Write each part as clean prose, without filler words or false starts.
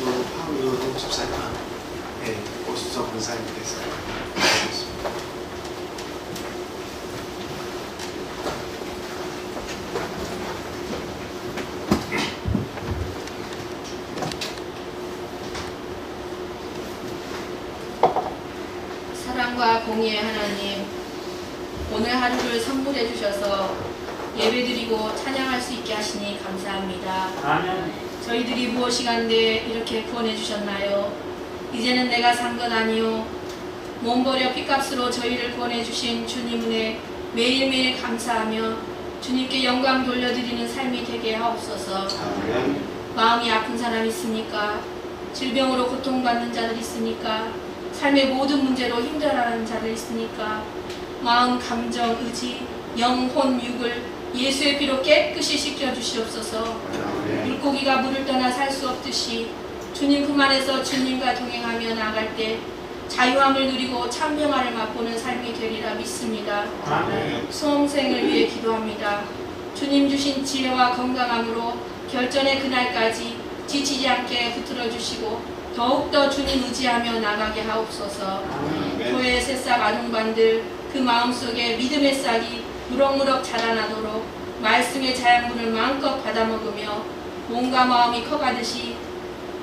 또 황유동 집사님과 오수석 권사님께서 하셨습니다. 사랑과 공의의 하나님, 오늘 하루를 선물해 주셔서 예배드리고 찬양할 수 있게 하시니 감사합니다. 아멘. 저희들이 무엇이간데 이렇게 구원해 주셨나요? 이제는 내가 산 것 아니요 몸 버려 피값으로 저희를 구원해 주신 주님 은혜 매일매일 감사하며 주님께 영광 돌려드리는 삶이 되게 하옵소서. 아멘. 마음이 아픈 사람 있습니까? 질병으로 고통받는 자들 있습니까? 삶의 모든 문제로 힘들어하는 자들 있으니까 마음, 감정, 의지, 영혼, 육을 예수의 피로 깨끗이 씻겨주시옵소서. 물고기가 물을 떠나 살 수 없듯이 주님 품 안에서 주님과 동행하며 나아갈 때 자유함을 누리고 참 평화를 맛보는 삶이 되리라 믿습니다. 수험생을 위해 기도합니다. 주님 주신 지혜와 건강함으로 결전의 그날까지 지치지 않게 붙들어 주시고 더욱더 주님 의지하며 나가게 하옵소서. 교회의 새싹 아동반들 그 마음속에 믿음의 싹이 무럭무럭 자라나도록 말씀의 자양분을 마음껏 받아먹으며 몸과 마음이 커가듯이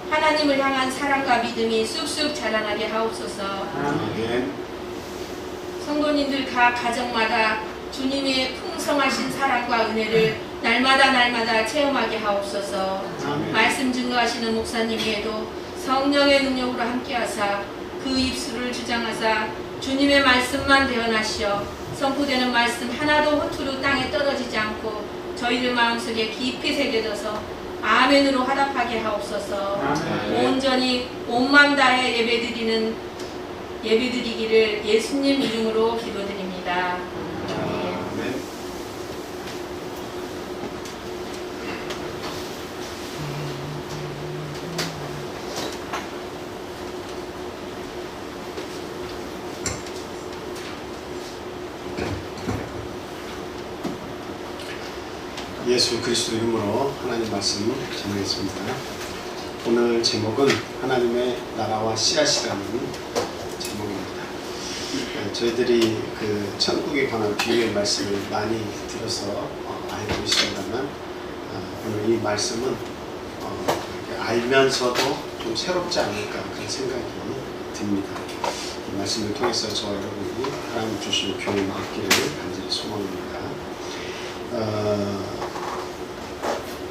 하나님을 향한 사랑과 믿음이 쑥쑥 자라나게 하옵소서. 성도님들 각 가정마다 주님의 풍성하신 사랑과 은혜를 날마다 체험하게 하옵소서. 말씀 증거하시는 목사님 외에도 성령의 능력으로 함께하사 그 입술을 주장하사 주님의 말씀만 대언하시어 선포되는 말씀 하나도 허투루 땅에 떨어지지 않고 저희들 마음속에 깊이 새겨져서 아멘으로 화답하게 하옵소서. 온전히 온 마음 다해 예배드리기를 예수님 이름으로 기도드립니다. 아멘. 예수 그리스도 이름으로 하나님 말씀 전하겠습니다. 오늘 제목은 하나님의 나라와 씨앗이라는 제목입니다. 저희들이 그 천국에 관한 비유의 말씀을 많이 들어서 알고 있습니다만 오늘 이 말씀은 알면서도 좀 새롭지 않을까 그런 생각이 듭니다. 이 말씀을 통해서 저와 여러분이 하나님 주신 교훈을 얻기를 간절히 소망합니다.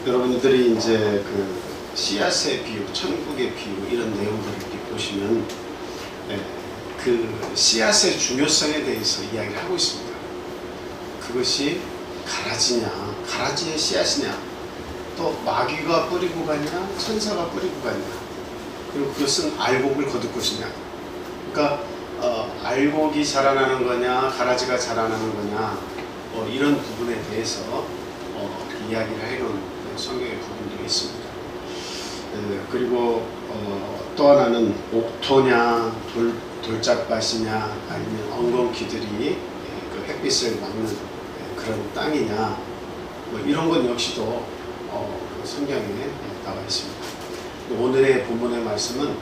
여러분들이 이제 그 씨앗의 비유, 천국의 비유 이런 내용들을 이렇게 보시면 그 씨앗의 중요성에 대해서 이야기를 하고 있습니다. 그것이 가라지냐, 가라지의 씨앗이냐, 또 마귀가 뿌리고 가냐, 천사가 뿌리고 가냐, 그리고 그것은 알곡을 거둘 것이냐. 그러니까 알곡이 자라나는 거냐, 가라지가 자라나는 거냐, 이런 부분에 대해서 이야기를 해놓은 성경의 부분들이 있습니다. 그리고 또 하나는 옥토냐, 돌짝밭이냐, 아니면 엉겅퀴들이 그 햇빛을 막는 그런 땅이냐, 이런 건 역시도 그 성경에 나와 있습니다. 오늘의 본문의 말씀은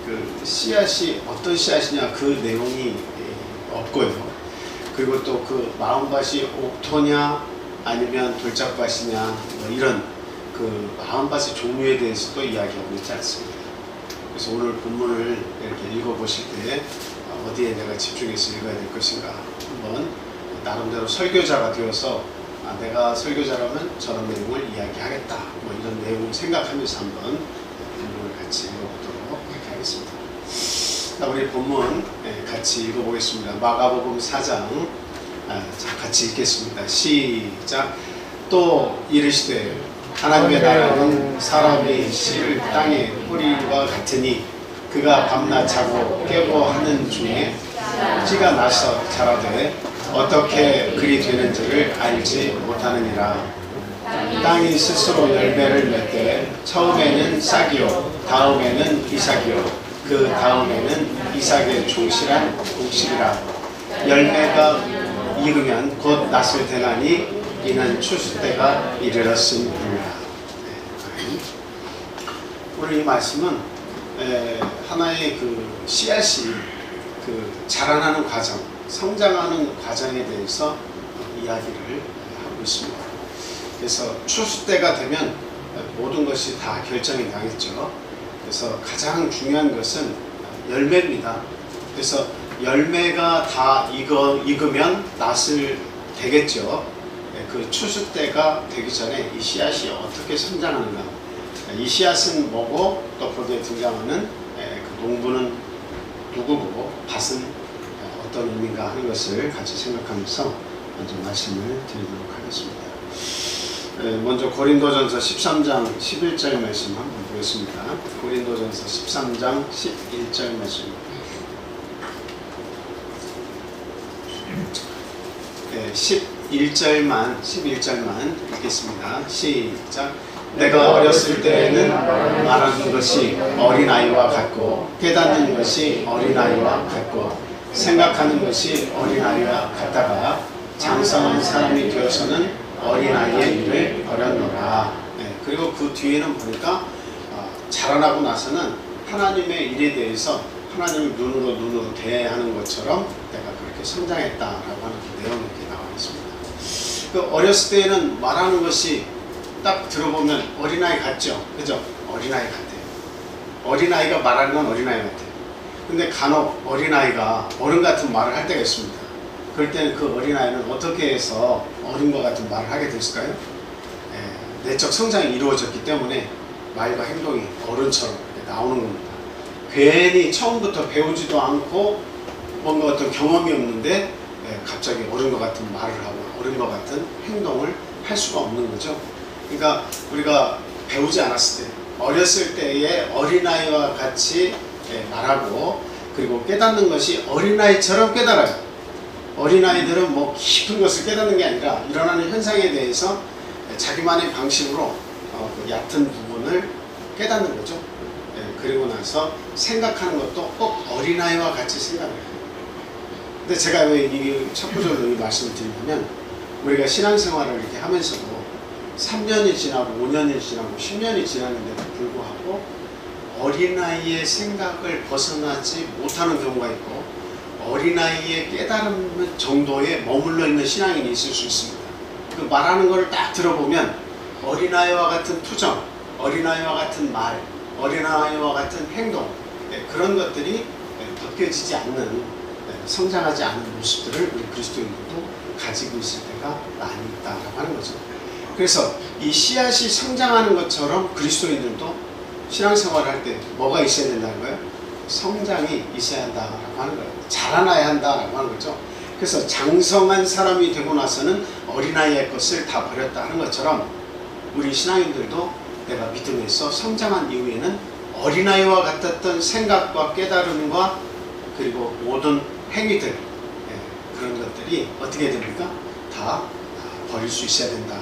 그 씨앗이 어떤 씨앗이냐 그 내용이 없고요. 그리고 또 그 마음밭이 옥토냐 아니면 돌짝밭이냐 이런 그 마음밭의 종류에 대해서도 이야기하고 있지 않습니다. 그래서 오늘 본문을 이렇게 읽어보실 때 어디에 내가 집중해서 읽어야 될 것인가 한번 나름대로 설교자가 되어서 내가 설교자라면 저런 내용을 이야기하겠다 이런 내용을 생각하면서 한번 본문을 같이 읽어보도록 하겠습니다. 우리 본문 같이 읽어보겠습니다. 마가복음 4장 같이 읽겠습니다. 시작. 또 이르시되 하나님의 나라는 사람이 씨를 땅에 뿌리와 같으니 그가 밤낮 자고 깨고 하는 중에 씨가 나서 자라되 어떻게 그리 되는지를 알지 못하느니라. 땅이 스스로 열매를 맺되 처음에는 싹이요 다음에는 이삭이요 그 다음에는 이삭의 충실한 곡식이라. 열매가 익으면 곧 낫을 대나니 이는 추수 때가 이르렀음이니라. 오늘 이 말씀은 하나의 그 씨앗이 그 자라나는 과정, 성장하는 과정에 대해서 이야기를 하고 있습니다. 그래서 추수 때가 되면 모든 것이 다 결정이 나겠죠. 그래서 가장 중요한 것은 열매입니다. 그래서 열매가 다 익으면 낫을 되겠죠. 그 추수 때가 되기 전에 이 씨앗이 어떻게 성장하는가, 이 씨앗은 뭐고 또 거기에 등장하는 그 농부는 누구고 밭은 어떤 의미인가 하는 것을 같이 생각하면서 먼저 말씀을 드리도록 하겠습니다. 먼저 고린도전서 13장 11절 말씀 한번 보겠습니다. 고린도전서 13장 11절 말씀. 11절만 읽겠습니다. 시작. 내가 어렸을 때에는 말하는 것이 어린아이와 같고 깨닫는 것이 어린아이와 같고 생각하는 것이 어린아이와 같다가 장성한 사람이 되어서는 어린아이의 일을 버렸노라. 그리고 그 뒤에는 보니까 자라나고 나서는 하나님의 일에 대해서 하나님을 눈으로 대하는 것처럼 내가 그렇게 성장했다라고 하는 그 내용이 이렇게 나와 있습니다. 그 어렸을 때에는 말하는 것이 딱 들어보면 어린아이 같죠? 그죠? 어린아이 같아요. 어린아이가 말하는 건 어린아이 같아요. 근데 간혹 어린아이가 어른 같은 말을 할 때가 있습니다. 그럴 때는 그 어린아이는 어떻게 해서 어른과 같은 말을 하게 됐을까요? 내적 성장이 이루어졌기 때문에 말과 행동이 어른처럼 이렇게 나오는 겁니다. 괜히 처음부터 배우지도 않고 뭔가 어떤 경험이 없는데 갑자기 어른과 같은 말을 하고 어른과 같은 행동을 할 수가 없는 거죠. 그러니까 우리가 배우지 않았을 때, 어렸을 때의 어린아이와 같이 말하고 그리고 깨닫는 것이 어린아이처럼 깨달아요. 어린아이들은 뭐 깊은 것을 깨닫는 게 아니라 일어나는 현상에 대해서 자기만의 방식으로 그 얕은 부분을 깨닫는 거죠. 그리고 나서 생각하는 것도 꼭 어린아이와 같이 생각을 해요. 근데 제가 왜 이 첫 구절로 이 말씀을 드리냐면 우리가 신앙생활을 이렇게 하면서도 3년이 지나고 5년이 지나고 10년이 지났는데도 불구하고 어린아이의 생각을 벗어나지 못하는 경우가 있고 어린아이의 깨달음 정도에 머물러 있는 신앙인이 있을 수 있습니다. 그 말하는 것을 딱 들어보면 어린아이와 같은 투정, 어린아이와 같은 말, 어린아이와 같은 행동, 그런 것들이 벗겨지지 않는, 성장하지 않는 모습들을 우리 그리스도인들도 가지고 있을 때가 많이 있다라고 하는 거죠. 그래서 이 씨앗이 성장하는 것처럼 그리스도인들도 신앙생활을 할 때 뭐가 있어야 된다는 거예요? 성장이 있어야 한다라고 하는 거예요. 자라나야 한다라고 하는 거죠. 그래서 장성한 사람이 되고 나서는 어린아이의 것을 다 버렸다 하는 것처럼 우리 신앙인들도 내가 믿음에서 성장한 이후에는 어린아이와 같았던 생각과 깨달음과 그리고 모든 행위들, 그런 것들이 어떻게 됩니까? 다 버릴 수 있어야 된다.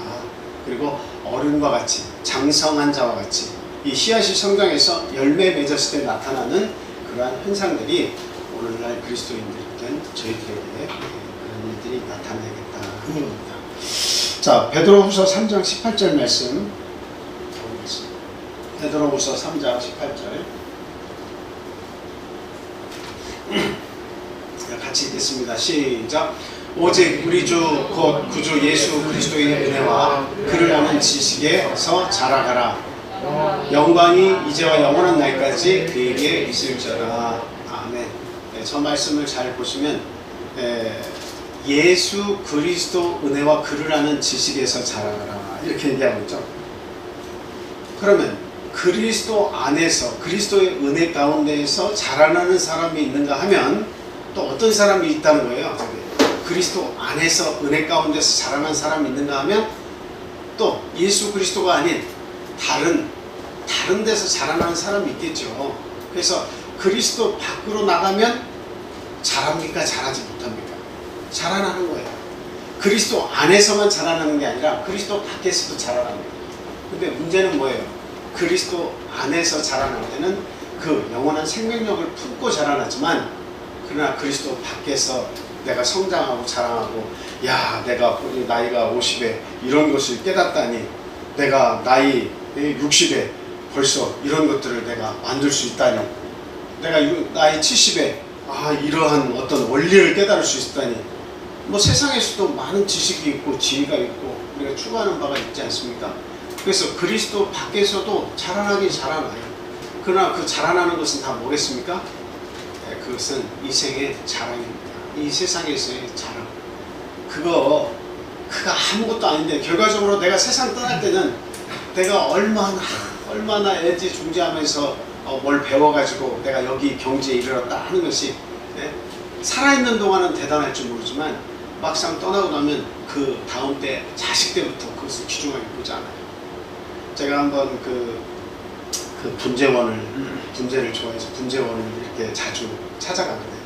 그리고 어른과 같이 장성한 자와 같이 이 씨앗이 성장해서 열매 맺었을 때 나타나는 그러한 현상들이 오늘날 그리스도인들에겐 저희들에게 그런 일들이 나타나겠다 하는 겁니다. 자, 베드로후서 3장 18절 말씀 보겠습니다. 베드로후서 3장 18절 같이 읽겠습니다. 시작. 오직 우리 주 곧 구주 예수 그리스도의 은혜와 그를 아는 지식에서 자라가라. 영광이 이제와 영원한 날까지 그에게 있을지어다. 아멘. 저 말씀을 잘 보시면 예수 그리스도 은혜와 그를 아는 지식에서 자라가라 이렇게 얘기하고 있죠. 그러면 그리스도 안에서 그리스도의 은혜 가운데에서 자라나는 사람이 있는가 하면 또 어떤 사람이 있다는 거예요. 그리스도 안에서 은혜 가운데서 자라난 사람이 있는가 하면 또 예수 그리스도가 아닌 다른 데서 자라나는 사람이 있겠죠. 그래서 그리스도 밖으로 나가면 자랍니까? 자라지 못합니까? 자라나는 거예요. 그리스도 안에서만 자라나는 게 아니라 그리스도 밖에서도 자라납니다. 근데 문제는 뭐예요? 그리스도 안에서 자라날 때는 그 영원한 생명력을 품고 자라나지만 그러나 그리스도 밖에서 내가 성장하고 자랑하고 야 내가 나이가 50에 이런 것을 깨닫다니 내가 나이 60에 벌써 이런 것들을 내가 만들 수 있다니, 내가 나이 70에 이러한 어떤 원리를 깨달을 수 있다니, 뭐 세상에서도 많은 지식이 있고 지혜가 있고 우리가 추구하는 바가 있지 않습니까? 그래서 그리스도 밖에서도 자라나긴 자라나요. 그러나 그 자라나는 것은 다 뭐겠습니까? 그것은 이 생의 자랑입니다. 이 세상에서의 자랑. 그거 아무것도 아닌데, 결과적으로 내가 세상 떠날 때는 내가 얼마나 애지중지하면서 뭘 배워가지고 내가 여기 경지에 이르렀다 하는 것이, 살아있는 동안은 대단할지 모르지만 막상 떠나고 나면 그 다음 때, 자식 때부터 그것을 귀중하게 보지 않아요. 제가 한번 그 분재를 좋아해서 분재원을 이렇게 자주 찾아가거든요.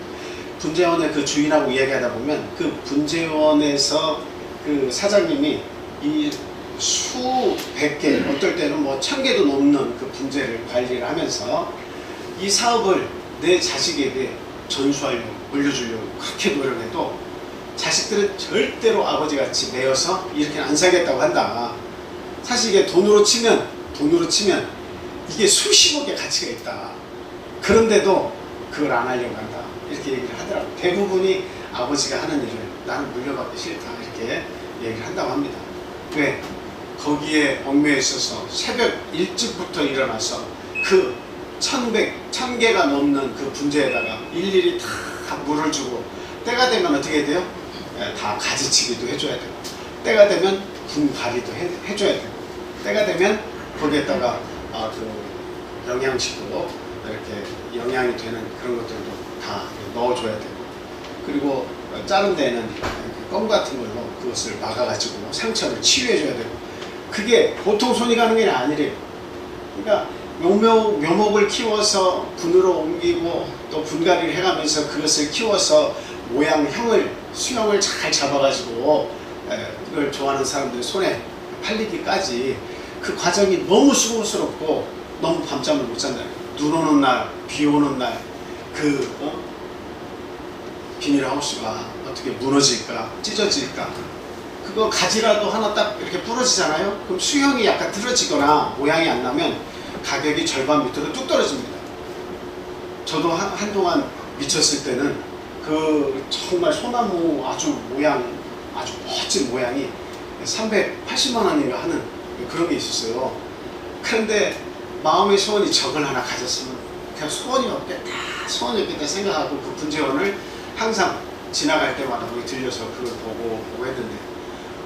분재원의 그 주인하고 이야기하다 보면 그 분재원에서 그 사장님이 이 수백 개, 어떨 때는 뭐 1000개도 넘는 그 분재를 관리를 하면서 이 사업을 내 자식에게 전수하려고, 물려주려고 그렇게 노력해도 자식들은 절대로 아버지같이 매여서 이렇게는 안 살겠다고 한다. 사실 이게 돈으로 치면 이게 수십억의 가치가 있다. 그런데도 그걸 안 하려고 한다. 이렇게 얘기를 하더라고요. 대부분이 아버지가 하는 일을 나는 물려받기 싫다. 이렇게 얘기를 한다고 합니다. 왜? 거기에 얽매여 있어서 새벽 일찍부터 일어나서 그 1000개가 넘는 그 분재에다가 일일이 다 물을 주고, 때가 되면 어떻게 돼요? 다 가지치기도 해줘야 되고, 때가 되면 분갈이도 해줘야 되고, 때가 되면 거기에다가 그 영양식도 이렇게 영양이 되는 그런 것들도 다 넣어줘야 되고, 그리고 자른 데에는 껌 같은 걸로 그것을 막아가지고 상처를 치유해줘야 되고, 그게 보통 손이 가는 게 아니래요. 그러니까 묘목을 키워서 분으로 옮기고 또 분갈이를 해가면서 그것을 키워서 수형을 잘 잡아가지고 그걸 좋아하는 사람들 손에 팔리기까지 그 과정이 너무 수고스럽고 너무 밤잠을 못 잔다. 눈 오는 날, 비 오는 날, 비닐하우스가 어떻게 무너질까, 찢어질까, 그거 가지라도 하나 딱 이렇게 부러지잖아요. 그럼 수형이 약간 틀어지거나 모양이 안 나면 가격이 절반 밑으로 뚝 떨어집니다. 저도 한동안 미쳤을 때는 그 정말 소나무 아주 멋진 모양이 380만 원인가 하는 그런 게 있었어요. 그런데 마음의 소원이 저걸 하나 가졌으면 그냥 소원이 없겠다 생각하고 그 분재원을 항상 지나갈 때마다 거기 들려서 그걸 보고 했는데,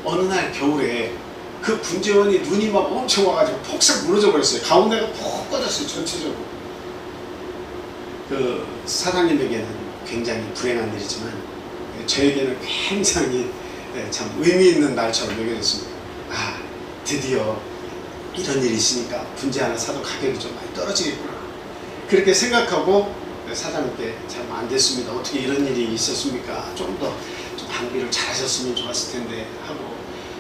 어느 날 겨울에 그 분재원이 눈이 막 엄청 와가지고 폭삭 무너져 버렸어요. 가운데가 폭 꺼졌어요, 전체적으로. 그 사장님에게는 굉장히 불행한 일이지만 저에게는 굉장히 참 의미 있는 날처럼 여겨졌습니다. 드디어 이런 일이 있으니까 분재 하나 사도 가격이 좀 많이 떨어지겠구나. 그렇게 생각하고 사장님께 참 안 됐습니다. 어떻게 이런 일이 있었습니까? 좀 더 방비를 잘 하셨으면 좋았을 텐데 하고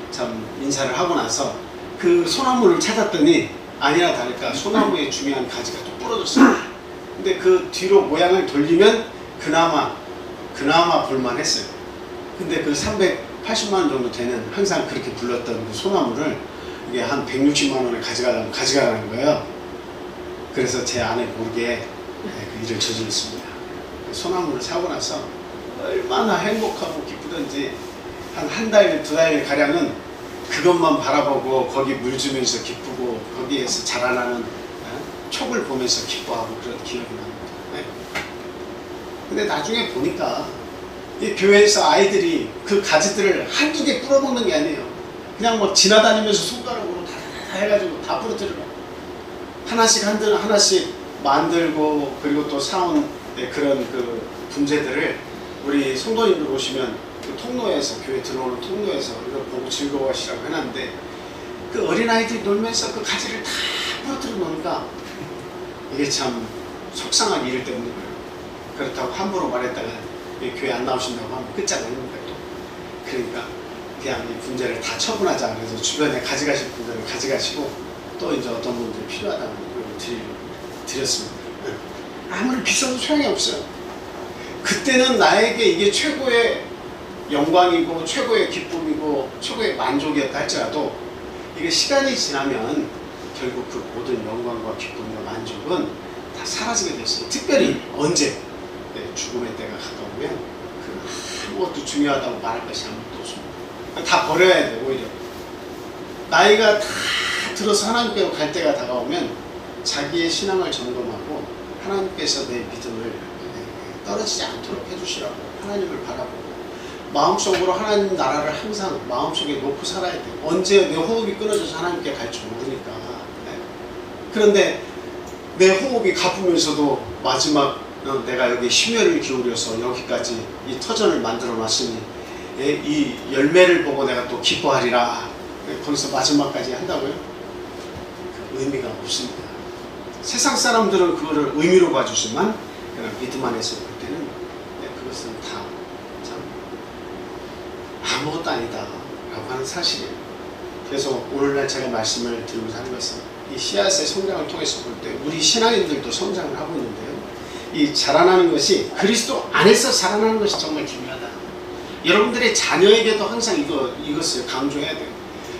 참 인사를 하고 나서 그 소나무를 찾았더니 아니나 다를까 소나무의 중요한 가지가 또 부러졌어요. 근데 그 뒤로 모양을 돌리면 그나마 볼만했어요. 근데 그 380만 원 정도 되는 항상 그렇게 불렀던 그 소나무를 이게 한 160만 원을 가져가라는 거예요. 그래서 제 아내 모르게 그 일을 저질렀습니다. 소나무를 사고 나서 얼마나 행복하고 기쁘던지 한 달, 2달 가량은 그것만 바라보고 거기 물 주면서 기쁘고 거기에서 자라나는 촉을 보면서 기뻐하고 그런 기억이 납니다. 근데 나중에 보니까 이 교회에서 아이들이 그 가지들을 한두 개 뿌려먹는 게 아니에요. 그냥 뭐 지나다니면서 손가락으로 다 해가지고 다 부러뜨려요. 하나씩 만들고, 그리고 또 사온 그런 그 분재들을 우리 성도님들 오시면 그 통로에서, 교회 들어오는 통로에서 이걸 보고 즐거워하시라고 해놨는데, 그 어린아이들이 놀면서 그 가지를 다 부러뜨려 놓으니까 이게 참 속상하게 이를 데 없는 거예요. 그렇다고 함부로 말했다가 교회 안 나오신다고 하면 끝장나는 거예요. 그러니까 그냥 이 분재를 다 처분하자. 그래서 주변에 가져가실 분들을 가져가시고, 또 이제 어떤 분들이 필요하다고 드렸습니다. 아무리 비싸도 소용이 없어요. 그때는 나에게 이게 최고의 영광이고 최고의 기쁨이고 최고의 만족이었다 할지라도, 이게 시간이 지나면 결국 그 모든 영광과 기쁨과 만족은 다 사라지게 됐어요. 특별히 언제? 죽음의 때가 가까우면 그 아무것도 중요하다고 말할 것이 아무것도 없습니다. 다 버려야 돼. 오히려 나이가 다 들어서 하나님께로 갈 때가 다가오면 자기의 신앙을 점검하고 하나님께서 내 믿음을 떨어지지 않도록 해주시라고 하나님을 바라보고 마음속으로 하나님 나라를 항상 마음속에 놓고 살아야 돼. 언제 내 호흡이 끊어져서 하나님께 갈지 모르니까. 그런데 내 호흡이 가쁘면서도 마지막 내가 여기 심혈을 기울여서 여기까지 이 터전을 만들어 놨으니 이 열매를 보고 내가 또 기뻐하리라. 거기서 마지막까지 한다고요? 의미가 없습니다. 세상 사람들은 그거를 의미로 봐주지만 그냥 믿음 안에서 볼 때는 그것은 다 참 아무것도 아니다 라고 하는 사실이에요. 그래서 오늘날 제가 말씀을 드리면서 하는 것은 이 씨앗의 성장을 통해서 볼 때 우리 신앙인들도 성장을 하고 있는데요. 이 자라나는 것이 그리스도 안에서 자라나는 것이 정말 중요하다. 여러분들의 자녀에게도 항상 이것을 강조해야 돼요.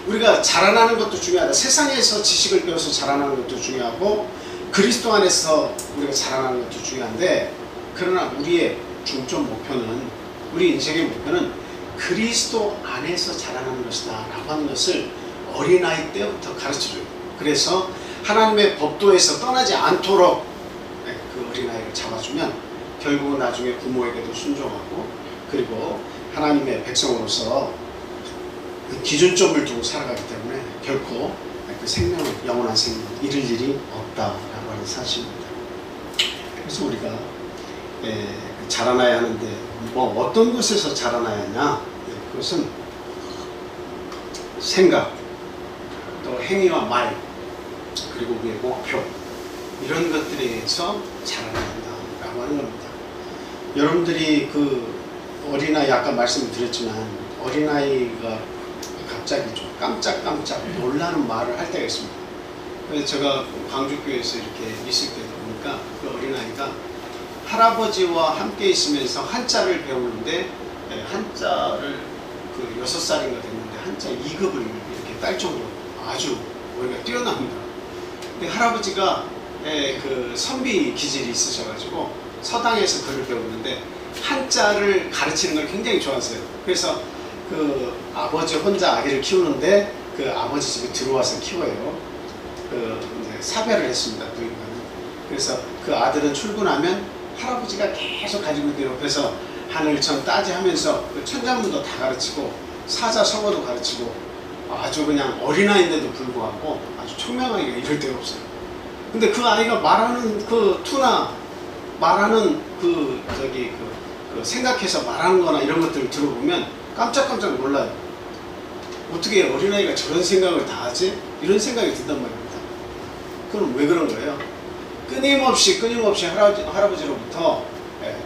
우리가 자라나는 것도 중요하다. 세상에서 지식을 배워서 자라나는 것도 중요하고 그리스도 안에서 우리가 자라나는 것도 중요한데 그러나 우리의 중점 목표는 우리 인생의 목표는 그리스도 안에서 자라나는 것이다 라고 하는 것을 어린아이 때부터 가르쳐줘요. 그래서 하나님의 법도에서 떠나지 않도록 그 어린아이를 잡아주면 결국은 나중에 부모에게도 순종하고 그리고 하나님의 백성으로서 그 기준점을 두고 살아가기 때문에 결코 그 생명을 영원한 생명 잃을 일이 없다라고 하는 사실입니다. 그래서 우리가 자라나야 하는데 뭐 어떤 곳에서 자라나야 하냐? 그것은 생각, 또 행위와 말, 그리고 우리의 목표 이런 것들에 의해서 자라나야 한다라고 하는 겁니다. 여러분들이 그 어린아이 아까 말씀드렸지만 어린아이가 갑자기 좀 깜짝깜짝 놀라는 말을 할 때가 있습니다. 그래서 제가 광주교회에서 이렇게 있을 때도 보니까 그 어린아이가 할아버지와 함께 있으면서 한자를 배우는데 한자를 그 6살인가 됐는데 한자 2급을 이렇게 딸 정도로 아주 머리가 뛰어납니다. 근데 할아버지가 그 선비 기질이 있으셔가지고 서당에서 글을 배우는데 한자를 가르치는 걸 굉장히 좋아하세요. 그래서 그 아버지 혼자 아기를 키우는데 그 아버지 집에 들어와서 키워요. 그 이제 사별을 했습니다. 부인과는. 그래서 그 아들은 출근하면 할아버지가 계속 가지고 있는 옆에서 하늘천 따지 하면서 그 천자문도 다 가르치고 사자성어도 가르치고 아주 그냥 어린아이인데도 불구하고 아주 총명하기가 이럴 데가 없어요. 근데 그 아이가 말하는 그 투나 말하는 그 생각해서 말하는 거나 이런 것들을 들어보면 깜짝깜짝 놀라요. 어떻게 어린아이가 저런 생각을 다 하지? 이런 생각이 든단 말입니다. 그럼 왜 그런 거예요? 끊임없이 할아버지로부터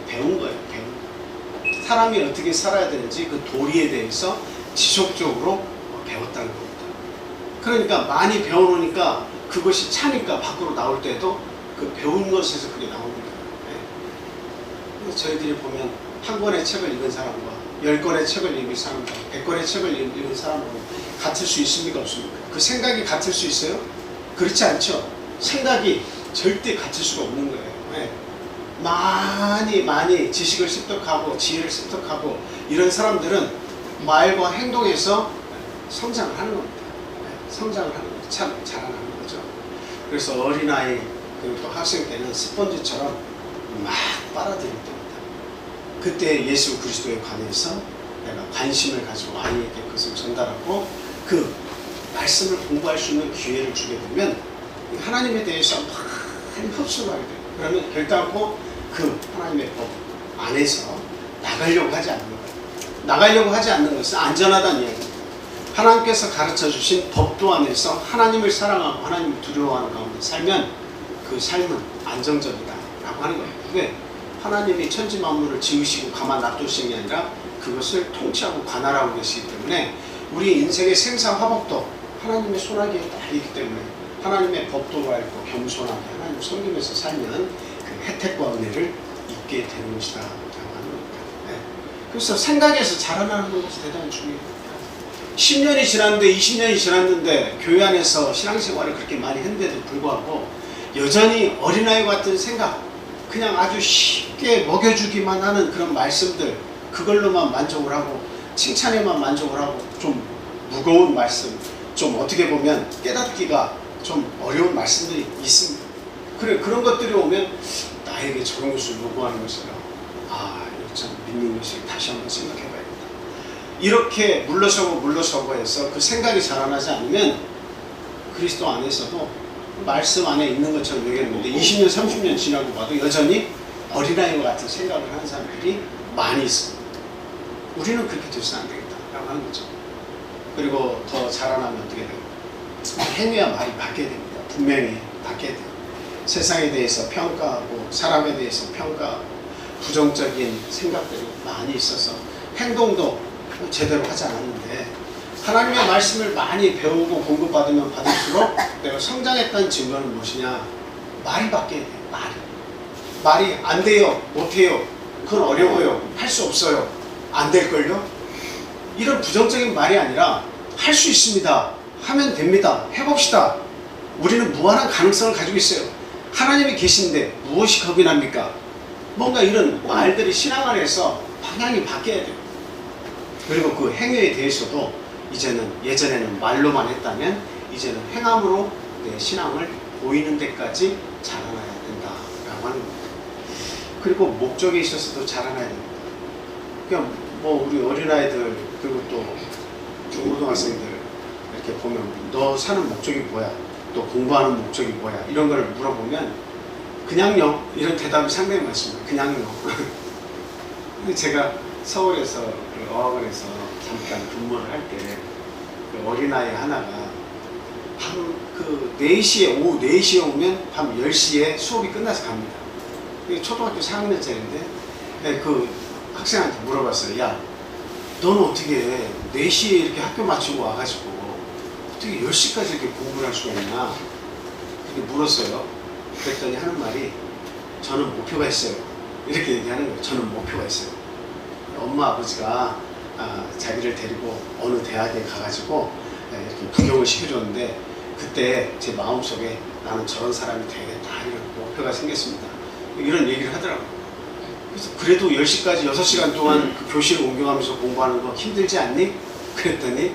배운 거예요. 사람이 어떻게 살아야 되는지 그 도리에 대해서 지속적으로 배웠다는 겁니다. 그러니까 많이 배워놓으니까 그것이 차니까 밖으로 나올 때도 그 배운 것에서 그게 나옵니다. 저희들이 보면 한 권의 책을 읽은 사람과 10권의 책을 읽은 사람과 100권의 책을 읽은 사람하고 같을 수 있습니까? 없습니까? 그 생각이 같을 수 있어요? 그렇지 않죠. 생각이 절대 같을 수가 없는 거예요. 많이 지식을 습득하고 지혜를 습득하고 이런 사람들은 말과 행동에서 성장을 하는 겁니다. 성장을 하는 거죠. 참 자라나는 거죠. 그래서 어린아이 그리고 또 학생 때는 스펀지처럼 막 빨아들일 때입니다. 그때 예수 그리스도에 관해서 내가 관심을 가지고 아이에게 그것을 전달하고 그 말씀을 공부할 수 있는 기회를 주게 되면 하나님에 대해서 많이 흡수를 하게 돼요. 그러면 결단코 그 하나님의 법 안에서 나가려고 하지 않는 거예요. 나가려고 하지 않는 것은 안전하다는 이야기입니다. 하나님께서 가르쳐 주신 법도 안에서 하나님을 사랑하고 하나님을 두려워하는 가운데 살면 그 삶은 안정적이다 라고 하는 거예요. 근데 하나님이 천지 만물을 지으시고 가만 놔두시는 게 아니라 그것을 통치하고 관할하고 계시기 때문에 우리 인생의 생사화복도 하나님의 손아귀에 달리기 때문에 하나님의 법도를 알고 겸손하게 하나님을 섬기면서 살면 그 혜택과 은혜를 입게 되는 것이다 라고 하는 겁니다. 그래서 생각에서 자라나는 것이 대단히 중요해요. 10년이 지났는데 20년이 지났는데 교회 안에서 신앙생활을 그렇게 많이 했는데도 불구하고 여전히 어린아이와 같은 생각, 그냥 아주 쉽게 먹여주기만 하는 그런 말씀들, 그걸로만 만족을 하고 칭찬에만 만족을 하고 좀 무거운 말씀, 좀 어떻게 보면 깨닫기가 좀 어려운 말씀들이 있습니다. 그래, 그런 것들이 오면 나에게 저런 것을 요구하는 것이라, 아, 이거 참 믿는 것을 다시 한번 생각해 봐야겠다. 이렇게 물러서고 해서 그 생각이 자라나지 않으면 그리스도 안에서도 말씀 안에 있는 것처럼 얘기했는데 20년, 30년 지나고 봐도 여전히 어린아이와 같은 생각을 하는 사람들이 많이 있습니다. 우리는 그렇게 돼서는 안 되겠다라고 하는 거죠. 그리고 더 자라나면 어떻게 돼요? 행위와 말이 바뀌어야 됩니다. 분명히 바뀌어야 돼요. 세상에 대해서 평가하고 사람에 대해서 평가하고 부정적인 생각들이 많이 있어서 행동도 제대로 하지 않았는데 하나님의 말씀을 많이 배우고 공급받으면 받을수록 내가 성장했다는 증거는 무엇이냐? 말이 바뀌어야 돼요. 말이 안 돼요, 못해요, 그건 어려워요, 할 수 없어요, 안 될걸요? 이런 부정적인 말이 아니라 할 수 있습니다, 하면 됩니다, 해봅시다. 우리는 무한한 가능성을 가지고 있어요. 하나님이 계신데 무엇이 겁이 납니까? 뭔가 이런 말들이 신앙 안에서 방향이 바뀌어야 돼요. 그리고 그 행위에 대해서도 이제는 예전에는 말로만 했다면 이제는 행함으로 내 신앙을 보이는 데까지 자라나야 된다라고 하는 겁니다. 그리고 목적에 있어서도 자라나야 됩니다. 그냥 뭐 우리 어린아이들 그리고 또 중고등학생들 이렇게 보면 너 사는 목적이 뭐야? 또 공부하는 목적이 뭐야? 이런 걸 물어보면 그냥요, 이런 대답이 상당히 많습니다. 그냥요. 근데 제가 서울에서 그 어학원에서 잠깐 근무를 할 때 그 어린아이 하나가 밤 그 4시에 오후 4시에 오면 밤 10시에 수업이 끝나서 갑니다. 초등학교 4학년짜리인데 그 학생한테 물어봤어요. 야, 너는 어떻게 4시에 이렇게 학교 마치고 와가지고 어떻게 10시까지 이렇게 공부를 할 수가 있냐? 이렇게 물었어요. 그랬더니 하는 말이 저는 목표가 있어요. 이렇게 얘기하는 거예요. 저는 목표가 있어요. 엄마 아버지가 자기를 데리고 어느 대학에 가가지고 이렇게 부경을 시켜줬는데 그때 제 마음속에 나는 저런 사람이 되겠다 이런 목표가 생겼습니다. 이런 얘기를 하더라고요. 그래서 그래도 10시까지 6시간 동안 그 교실을 옮겨가면서 공부하는 거 힘들지 않니? 그랬더니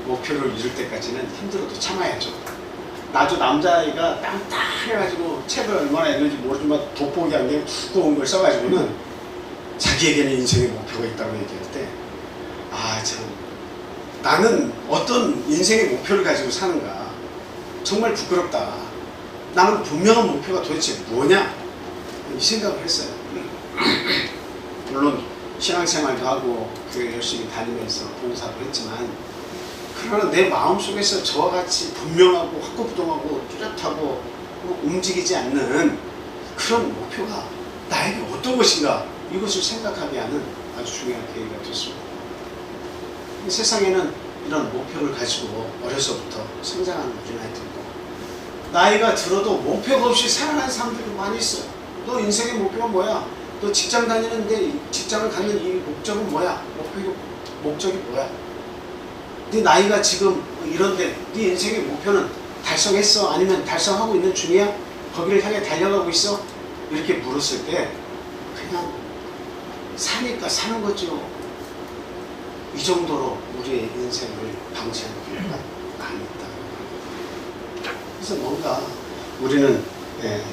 목표를 이룰 때까지는 힘들어도 참아야죠. 나도 남자아이가 땅땅해가지고 책을 얼마나 읽는지 모르지만 돋보기 한 게 두꺼운 걸 써가지고는 자기에게는 인생의 목표가 있다고 얘기할 때 아 참 나는 어떤 인생의 목표를 가지고 사는가 정말 부끄럽다. 나는 분명한 목표가 도대체 뭐냐 이 생각을 했어요. 물론 신앙생활도 하고 교회 열심히 다니면서 봉사도 했지만 그러나 내 마음속에서 저와 같이 분명하고 확고부동하고 뚜렷하고 움직이지 않는 그런 목표가 나에게 어떤 것인가 이것을 생각하게 하는 아주 중요한 계기가 됐습니다. 세상에는 이런 목표를 가지고 어려서부터 성장하는 어린아이들도 나이가 들어도 목표가 없이 살아가는 사람들이 많이 있어요. 너 인생의 목표가 뭐야? 너 직장 다니는데 직장을 갖는 이 목적은 뭐야? 목적이 뭐야? 네 나이가 지금 이런데 네 인생의 목표는 달성했어? 아니면 달성하고 있는 중이야? 거기를 향해 달려가고 있어? 이렇게 물었을 때 그냥 사니까 사는 거죠. 이 정도로 우리의 인생을 방치하는 경우가 많이 있다. 그래서 뭔가 우리는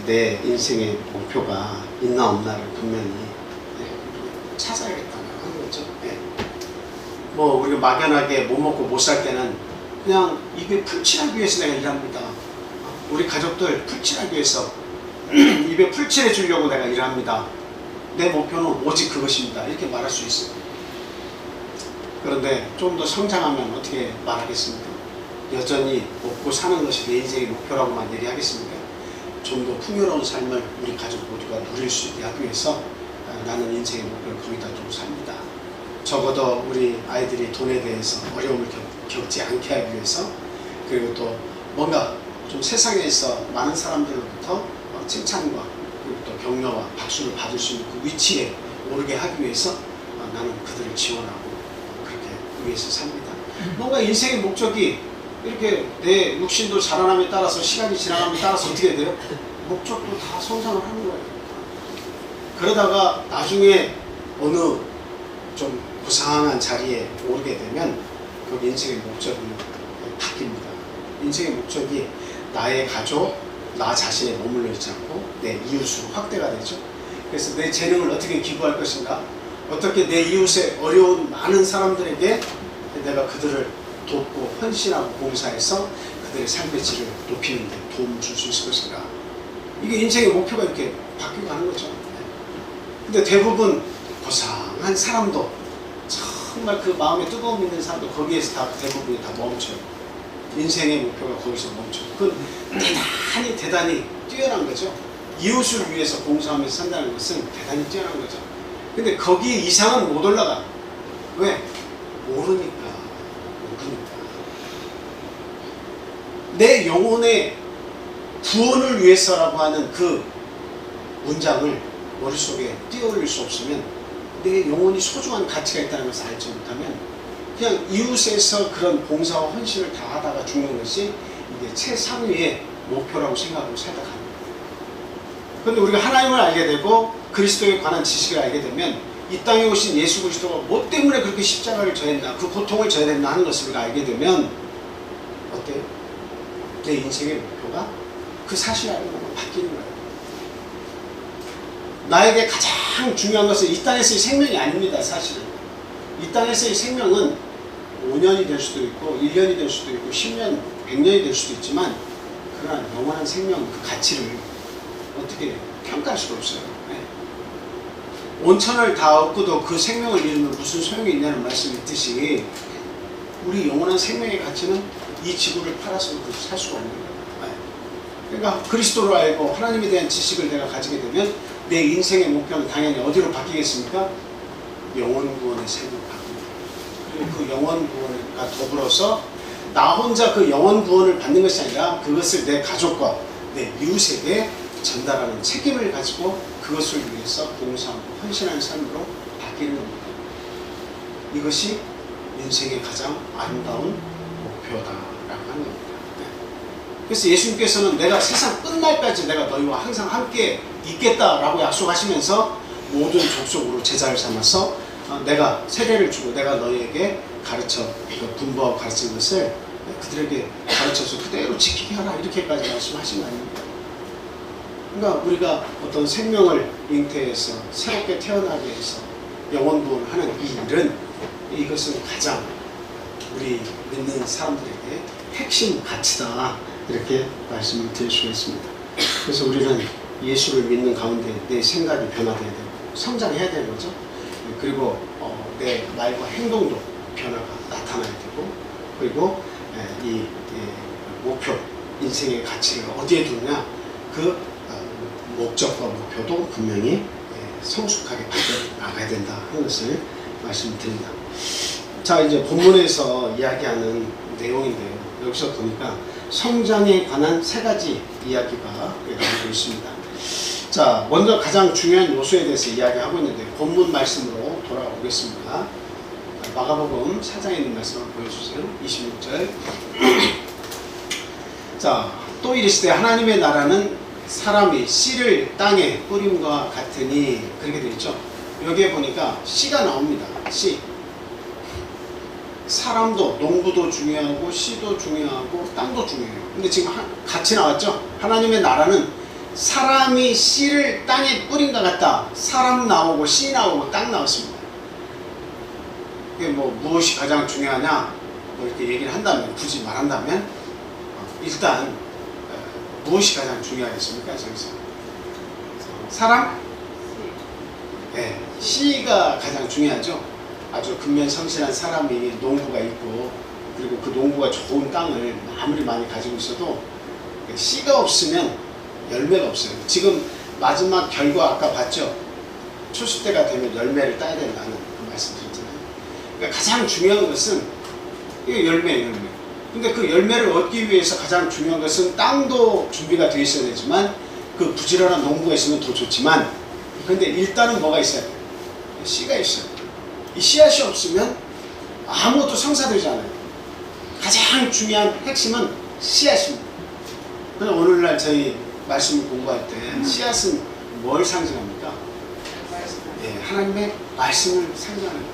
내 인생의 목표가 있나 없나를 분명히 찾아야겠다는 하는 거죠. 뭐 우리가 막연하게 못 먹고 못 살 때는 그냥 입에 풀칠하기 위해서 내가 일합니다. 우리 가족들 풀칠하기 위해서 입에 풀칠해 주려고 내가 일합니다. 내 목표는 오직 그것입니다. 이렇게 말할 수 있어요. 그런데 좀 더 성장하면 어떻게 말하겠습니까? 여전히 먹고 사는 것이 내 인생의 목표라고만 얘기하겠습니까? 좀 더 풍요로운 삶을 우리 가족 모두가 누릴 수 있게 하기 위해서 나는 인생의 목표를 거기다 두고 삽니다. 적어도 우리 아이들이 돈에 대해서 어려움을 겪지 않게 하기 위해서 그리고 또 뭔가 좀 세상에서 많은 사람들로부터 칭찬과 그리고 또 격려와 박수를 받을 수 있는 그 위치에 오르게 하기 위해서 나는 그들을 지원하고 그렇게 위해서 삽니다. 뭔가 인생의 목적이 이렇게 내 육신도 자라남에 따라서 시간이 지나감에 따라서 어떻게 돼요? 목적도 다 성장을 하는 거예요. 그러다가 나중에 어느 좀 고상한 자리에 오르게 되면 그 인생의 목적이 바뀝니다. 인생의 목적이 나의 가족, 나 자신에 머물러 있지 않고 내 이웃으로 확대가 되죠. 그래서 내 재능을 어떻게 기부할 것인가, 어떻게 내 이웃의 어려운 많은 사람들에게 내가 그들을 돕고 헌신하고 봉사해서 그들의 삶의 질을 높이는 데 도움을 줄 수 있을 것인가. 이게 인생의 목표가 이렇게 바뀌어 가는 거죠. 근데 대부분 고상한 사람도, 정말 그 마음에 뜨거움 있는 사람도 거기에서 다 대부분이 다 멈춰요. 인생의 목표가 거기서 멈춰요. 그건 대단히 뛰어난 거죠. 이웃을 위해서 봉사하면서 산다는 것은 대단히 뛰어난 거죠. 근데 거기 이상은 못 올라가. 왜? 모르니까. 내 영혼의 구원을 위해서라고 하는 그 문장을 머릿속에 띄어올릴 수 없으면, 내 영혼이 소중한 가치가 있다는 것을 알지 못하면 그냥 이웃에서 그런 봉사와 헌신을 다 하다가 죽는 것이 이게 최상위의 목표라고 생각하고 살다 가는 거예요. 그런데 우리가 하나님을 알게 되고 그리스도에 관한 지식을 알게 되면 이 땅에 오신 예수 그리스도가 뭐 때문에 그렇게 십자가를 져했나, 그 고통을 져야 됐나 하는 것을 우리가 알게 되면 어때요? 내 인생의 목표가 그 사실을 알고 바뀌는 거예요. 나에게 가장 중요한 것은 이 땅에서의 생명이 아닙니다. 사실은 이 땅에서의 생명은 5년이 될 수도 있고 1년이 될 수도 있고 10년, 100년이 될 수도 있지만, 그러나 영원한 생명 그 가치를 어떻게 평가할 수가 없어요. 네. 온천을 다 얻고도 그 생명을 잃으면 무슨 소용이 있냐는 말씀이 있듯이, 우리 영원한 생명의 가치는 이 지구를 팔아서 살 수가 없는 거예요. 네. 그러니까 그리스도를 알고 하나님에 대한 지식을 내가 가지게 되면 내 인생의 목표는 당연히 어디로 바뀌겠습니까? 영원 구원의 삶으로 바뀝니다. 그리고 그 영원 구원과 더불어서 나 혼자 그 영원 구원을 받는 것이 아니라 그것을 내 가족과 내 이웃에게 전달하는 책임을 가지고 그것을 위해서 봉사하고 헌신하는 삶으로 바뀌는 겁니다. 이것이 인생의 가장 아름다운 목표다라고 하는 겁니다. 네. 그래서 예수님께서는 내가 세상 끝날까지 내가 너희와 항상 함께 있겠다라고 약속하시면서 모든 족속으로 제자를 삼아서 내가 세례를 주고 내가 너희에게 가르쳐, 분부하고 가르친 것을 그들에게 가르쳐서 그대로 지키게 하라, 이렇게까지 말씀하신 거 아닙니까? 그러니까 우리가 어떤 생명을 잉태해서 새롭게 태어나게 해서 영원 구원을 하는 이 일은, 이것은 가장 우리 믿는 사람들에게 핵심 가치다, 이렇게 말씀을 드릴 수가 있습니다. 그래서 우리는 예수를 믿는 가운데 내 생각이 변화돼야 되고 성장해야 되는 거죠. 그리고 내 말과 행동도 변화가 나타나야 되고, 그리고 이 목표, 인생의 가치를 어디에 두느냐, 그 목적과 목표도 분명히 성숙하게 바뀌어 나가야 된다 하는 것을 말씀드립니다. 자, 이제 본문에서 이야기하는 내용인데요. 여기서 보니까 성장에 관한 3가지 이야기가 나오고 있습니다. 자, 먼저 가장 중요한 요소에 대해서 이야기하고 있는데, 본문 말씀으로 돌아오겠습니다. 마가복음 4장에 있는 말씀을 보여주세요. 26절. 자, 또 이르시되 하나님의 나라는 사람이 씨를 땅에 뿌림과 같으니, 그렇게 되어 있죠. 여기에 보니까 씨가 나옵니다. 씨. 사람도, 농부도 중요하고 씨도 중요하고 땅도 중요해요. 근데 지금 같이 나왔죠. 하나님의 나라는 사람이 씨를 땅에 뿌린과 같다. 사람 나오고 씨 나오고 땅 나왔습니다. 이게 뭐 무엇이 가장 중요하냐, 뭐 이렇게 얘기를 한다면, 굳이 말한다면, 일단 무엇이 가장 중요하겠습니까? 저기서 사람? 네, 씨가 가장 중요하죠. 아주 근면성실한 사람이, 농부가 있고, 그리고 그 농부가 좋은 땅을 아무리 많이 가지고 있어도 씨가 없으면 열매가 없어요. 지금 마지막 결과 아까 봤죠? 추수 때가 되면 열매를 따야 된다는 그 말씀 드렸잖아요. 그러니까 가장 중요한 것은 이게 열매예요. 근데 그 열매를 얻기 위해서 가장 중요한 것은 땅도 준비가 되어 있어야 되지만, 그 부지런한 농부가 있으면 더 좋지만, 근데 일단은 뭐가 있어야 돼요? 씨가 있어요. 이 씨앗이 없으면 아무것도 성사되지 않아요. 가장 중요한 핵심은 씨앗입니다. 그래서 오늘날 저희 말씀을 공부할 때 씨앗은 뭘 상징합니까? 예, 하나님의 말씀을 상징하는 거예요.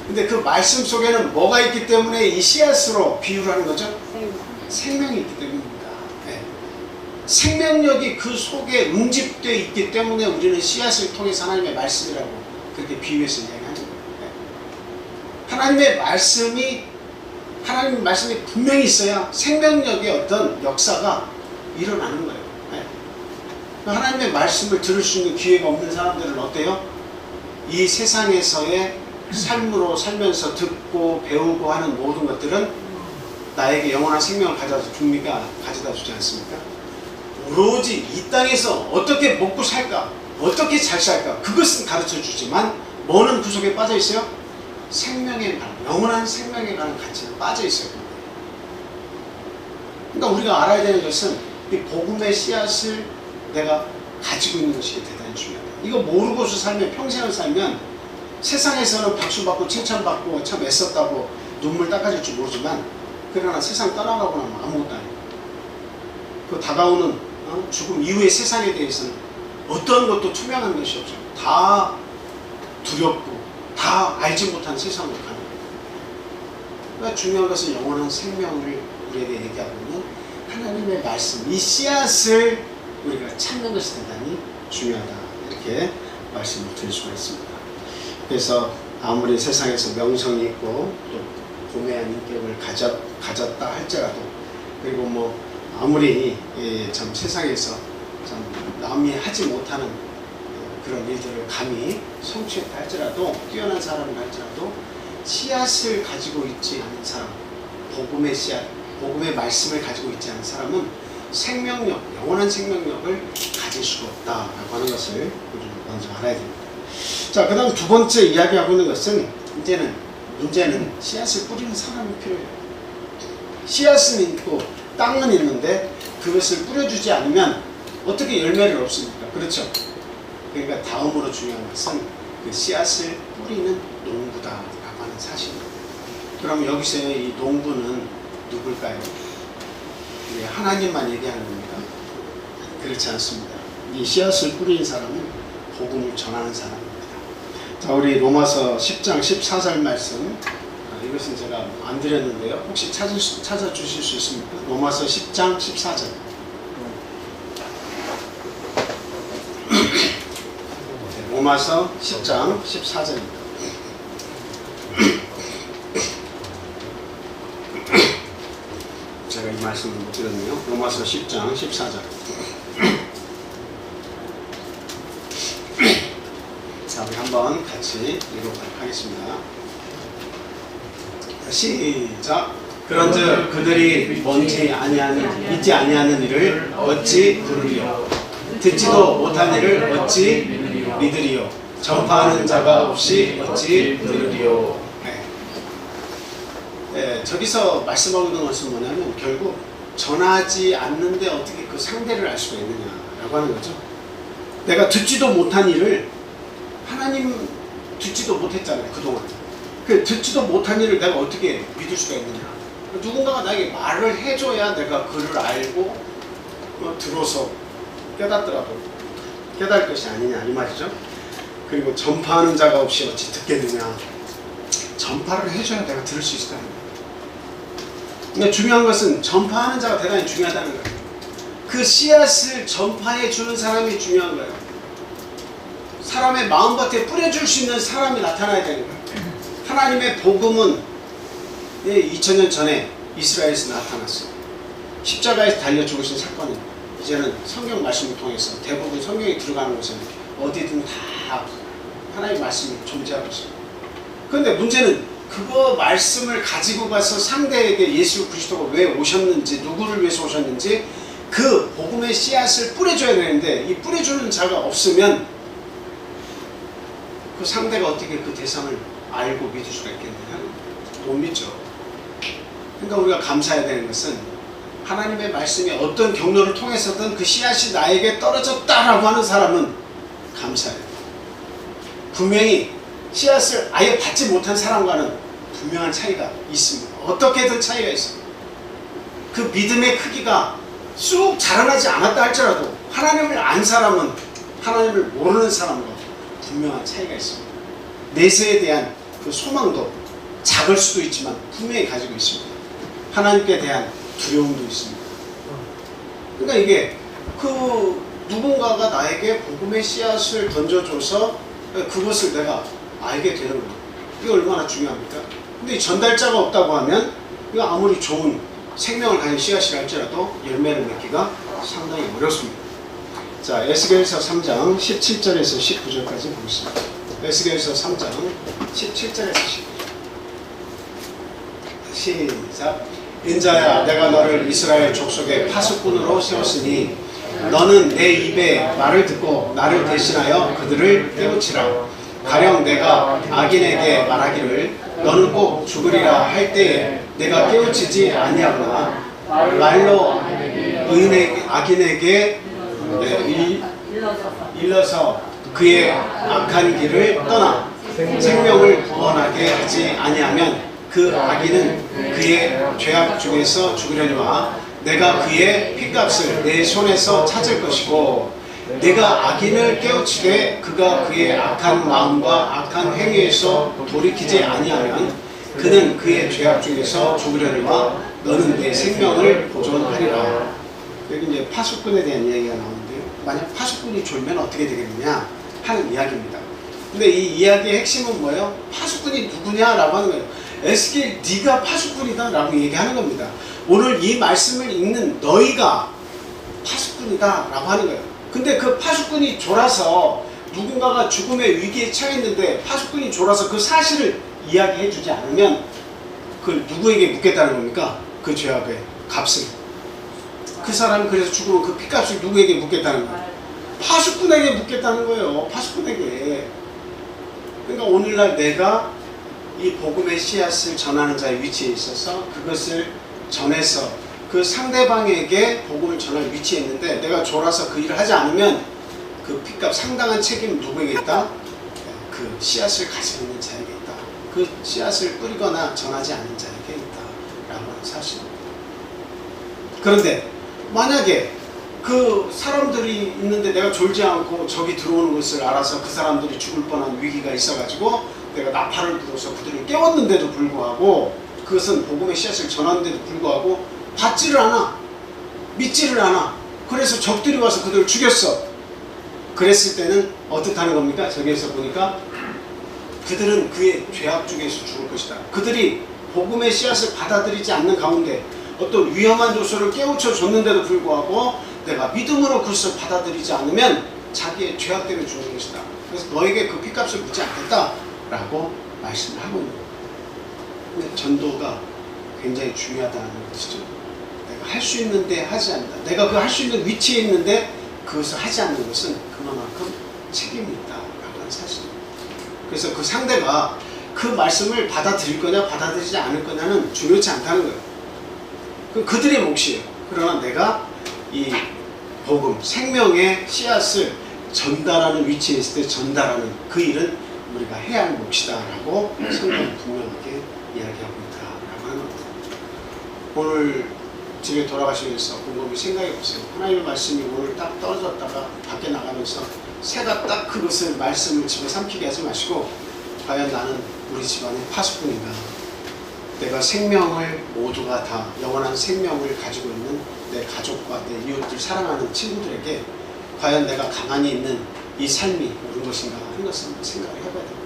근데 그 말씀 속에는 뭐가 있기 때문에 이 씨앗으로 비유를 하는 거죠? 생명이 있기 때문입니다. 예. 생명력이 그 속에 응집되어 있기 때문에 우리는 씨앗을 통해서 하나님의 말씀이라고 그렇게 비유해서 이야기하는 거예요. 예. 하나님의 말씀이 분명히 있어야 생명력의 어떤 역사가 일어나는 거예요. 예. 하나님의 말씀을 들을 수 있는 기회가 없는 사람들은 어때요? 이 세상에서의 삶으로 살면서 듣고 배우고 하는 모든 것들은 나에게 영원한 생명을 가져다 주지 않습니까? 오로지 이 땅에서 어떻게 먹고 살까, 어떻게 잘 살까, 그것은 가르쳐 주지만 뭐는 그 속에 빠져 있어요? 생명에 관한, 영원한 생명에 관한 가치는 빠져 있어요. 그러니까 우리가 알아야 되는 것은 이 복음의 씨앗을 내가 가지고 있는 것이 대단히 중요하다. 이거 모르고서 살면, 평생을 살면 세상에서는 박수받고 칭찬받고 참 애썼다고 눈물 닦아질 줄 모르지만, 그러나 세상 떠나가고 나면 아무것도 아니에요. 그 다가오는 죽음 이후의 세상에 대해서는 어떤 것도 투명한 것이 없어요. 다 두렵고 다 알지 못한 세상으로 가는 거예요. 그러니까 중요한 것은 영원한 생명을 우리에게 얘기하고 있는 하나님의 말씀, 이 씨앗을 우리가 찾는 것이 대단히 중요하다, 이렇게 말씀을 드릴 수가 있습니다. 그래서 아무리 세상에서 명성이 있고 또 고매한 인격을 가졌다 할지라도, 그리고 뭐 아무리 참 세상에서 참 남이 하지 못하는 그런 일들을 감히 성취했다 할지라도, 뛰어난 사람을 할지라도 씨앗을 가지고 있지 않은 사람, 복음의 씨앗, 복음의 말씀을 가지고 있지 않은 사람은 생명력, 영원한 생명력을 가질 수가 없다라고 하는 것을 우리는 먼저 알아야 됩니다. 자, 그 다음 두 번째 이야기하고 있는 것은, 문제는 씨앗을 뿌리는 사람이 필요해요. 씨앗은 있고 땅은 있는데 그것을 뿌려주지 않으면 어떻게 열매를 얻습니까? 그렇죠? 그러니까 다음으로 중요한 것은 그 씨앗을 뿌리는 농부다라고 하는 사실입니다. 그럼 여기서 이 농부는 누굴까요? 하나님만 얘기하는 겁니까? 그렇지 않습니다. 이 씨앗을 뿌리는 사람은 복음을 전하는 사람입니다. 자, 우리 로마서 10장 14절 말씀, 이것은 제가 안 드렸는데요. 혹시 찾아주실 수 있습니까? 로마서 10장 14절. 로마서 10장 14절입니다. 제가 이 말씀을 못 드렸네요. 로마서 10장 14절. 자, 우리 한번 같이 읽어보도록 하겠습니다. 시작. 그런즉 그들이 믿지 아니하는 이를 어찌 부르리요? 듣지도 못한 이를 어찌 믿으리요? 전파하는 자가 없이 어찌 들으리요? 저기서 말씀하고 있는 것은 뭐냐면, 결국 전하지 않는데 어떻게 그 상대를 알 수가 있느냐라고 하는 거죠. 내가 듣지도 못한 일을, 하나님 듣지도 못했잖아요, 그동안. 그 듣지도 못한 일을 내가 어떻게 믿을 수가 있느냐. 누군가가 나에게 말을 해줘야 내가 그를 알고 들어서 깨닫더라도 깨달을 것이 아니냐, 이 말이죠. 그리고 전파하는 자가 없이 어찌 듣겠느냐. 전파를 해줘야 내가 들을 수 있을 거 아닙니까? 근데 중요한 것은 전파하는 자가 대단히 중요하다는 거예요. 그 씨앗을 전파해 주는 사람이 중요한 거예요. 사람의 마음밭에 뿌려줄 수 있는 사람이 나타나야 되는 거예요. 하나님의 복음은 2000년 전에 이스라엘에서 나타났어요. 십자가에서 달려 죽으신 사건은 이제는 성경 말씀을 통해서 대부분 성경에 들어가는 곳은 어디든 다 하나님의 말씀이 존재하고 있어요. 그런데 문제는 그거 말씀을 가지고 가서 상대에게 예수 그리스도가 왜 오셨는지, 누구를 위해서 오셨는지 그 복음의 씨앗을 뿌려줘야 되는데, 이 뿌려주는 자가 없으면 그 상대가 어떻게 그 대상을 알고 믿을 수가 있겠느냐? 못 믿죠. 그러니까 우리가 감사해야 되는 것은, 하나님의 말씀이 어떤 경로를 통해서든 그 씨앗이 나에게 떨어졌다라고 하는 사람은 감사해요. 분명히 씨앗을 아예 받지 못한 사람과는 분명한 차이가 있습니다. 어떻게든 차이가 있어요. 그 믿음의 크기가 쑥 자라나지 않았다 할지라도 하나님을 안 사람은 하나님을 모르는 사람과 분명한 차이가 있습니다. 내세에 대한 그 소망도 작을 수도 있지만 분명히 가지고 있습니다. 하나님께 대한 두려움도 있습니다. 그러니까 이게 그 누군가가 나에게 복음의 씨앗을 던져줘서 그것을 내가 알게 되는 거예요. 이게 얼마나 중요합니까? 근데 이 전달자가 없다고 하면 이거 아무리 좋은 생명을 가진 씨앗이라 할지라도 열매를 맺기가 상당히 어렵습니다. 자, 에스겔서 3장 17절에서 19절까지 보겠습니다. 에스겔서 3장 17절에서 19절. 시작. 인자야, 내가 너를 이스라엘 족속의 파수꾼으로 세웠으니 너는 내 입에 말을 듣고 나를 대신하여 그들을 깨우치라. 가령 내가 악인에게 말하기를 너는 꼭 죽으리라 할 때에 내가 깨우치지 아니하거나 말로 악인에게 일러서 그의 악한 길을 떠나 생명을 구원하게 하지 아니하면 그 악인은 그의 죄악 중에서 죽으려니와 내가 그의 핏값을 내 손에서 찾을 것이고 내가 악인을 깨우치되 그가 그의 악한 마음과 악한 행위에서 돌이키지 아니하면 그는 그의 죄악 중에서 죽으려니와 너는 내 생명을 보존하리라. 여기 이제 파수꾼에 대한 이야기가 나오는데요. 만약 파수꾼이 졸면 어떻게 되겠느냐 하는 이야기입니다. 근데 이 이야기의 핵심은 뭐예요? 파수꾼이 누구냐라고 하는 거예요. 에스겔 네가 파수꾼이다 라고 얘기하는 겁니다. 오늘 이 말씀을 읽는 너희가 파수꾼이다 라고 하는 거예요. 근데 그 파수꾼이 졸아서 누군가가 죽음의 위기에 처했는데 파수꾼이 졸아서 그 사실을 이야기해 주지 않으면 그걸 누구에게 묻겠다는 겁니까? 그 죄악의 값을. 그 사람이 그래서 죽으면 그 핏값을 누구에게 묻겠다는 거예요? 파수꾼에게 묻겠다는 거예요. 파수꾼에게. 그러니까 오늘날 내가 이 복음의 씨앗을 전하는 자의 위치에 있어서 그것을 전해서 그 상대방에게 복음을 전할 위치에 있는데 내가 졸아서 그 일을 하지 않으면 그 핏값 상당한 책임은 누구에게 있다? 그 씨앗을 가지고 있는 자에게 있다. 그 씨앗을 뿌리거나 전하지 않는 자에게 있다 라고 하는 사실입니다. 그런데 만약에 그 사람들이 있는데 내가 졸지 않고 적이 들어오는 것을 알아서 그 사람들이 죽을 뻔한 위기가 있어가지고 내가 나팔을 불어서 그들을 깨웠는데도 불구하고 그것은 복음의 씨앗을 전하는데도 불구하고 받지를 않아. 믿지를 않아. 그래서 적들이 와서 그들을 죽였어. 그랬을 때는 어떻다는 겁니까? 저기에서 보니까 그들은 그의 죄악 중에서 죽을 것이다. 그들이 복음의 씨앗을 받아들이지 않는 가운데 어떤 위험한 요소를 깨우쳐 줬는데도 불구하고 내가 믿음으로 그것을 받아들이지 않으면 자기의 죄악 때문에 죽는 것이다. 그래서 너에게 그 핏값을 묻지 않겠다 라고 말씀을 하고 있는 거예요. 근데 전도가 굉장히 중요하다는 것이죠. 내가 할 수 있는데 하지 않는다. 내가 그 할 수 있는 위치에 있는데 그것을 하지 않는 것은 그만큼 책임이 있다라고 하는 사실입니다. 그래서 그 상대가 그 말씀을 받아들일 거냐 받아들이지 않을 거냐는 중요치 않다는 거예요. 그들의 몫이에요. 그러나 내가 이 복음, 생명의 씨앗을 전달하는 위치에 있을 때 전달하는 그 일은 우리가 해야 할 몫이다라고 성경은 분명하게 이야기하고 있다라고 하는 겁니다. 오늘 집에 돌아가시면서 곰곰이 생각해 보세요. 하나님의 말씀이 오늘 딱 떨어졌다가 밖에 나가면서 새가 딱 그것을 말씀을 집에 삼키게 하지 마시고 과연 나는 우리 집안의 파수꾼인가? 내가 생명을 모두가 다 영원한 생명을 가지고 있는 내 가족과 내 이웃들 사랑하는 친구들에게 과연 내가 가만히 있는 이 삶이 옳은 것인가 하는 것을 한번 생각을 해봐야 됩니다.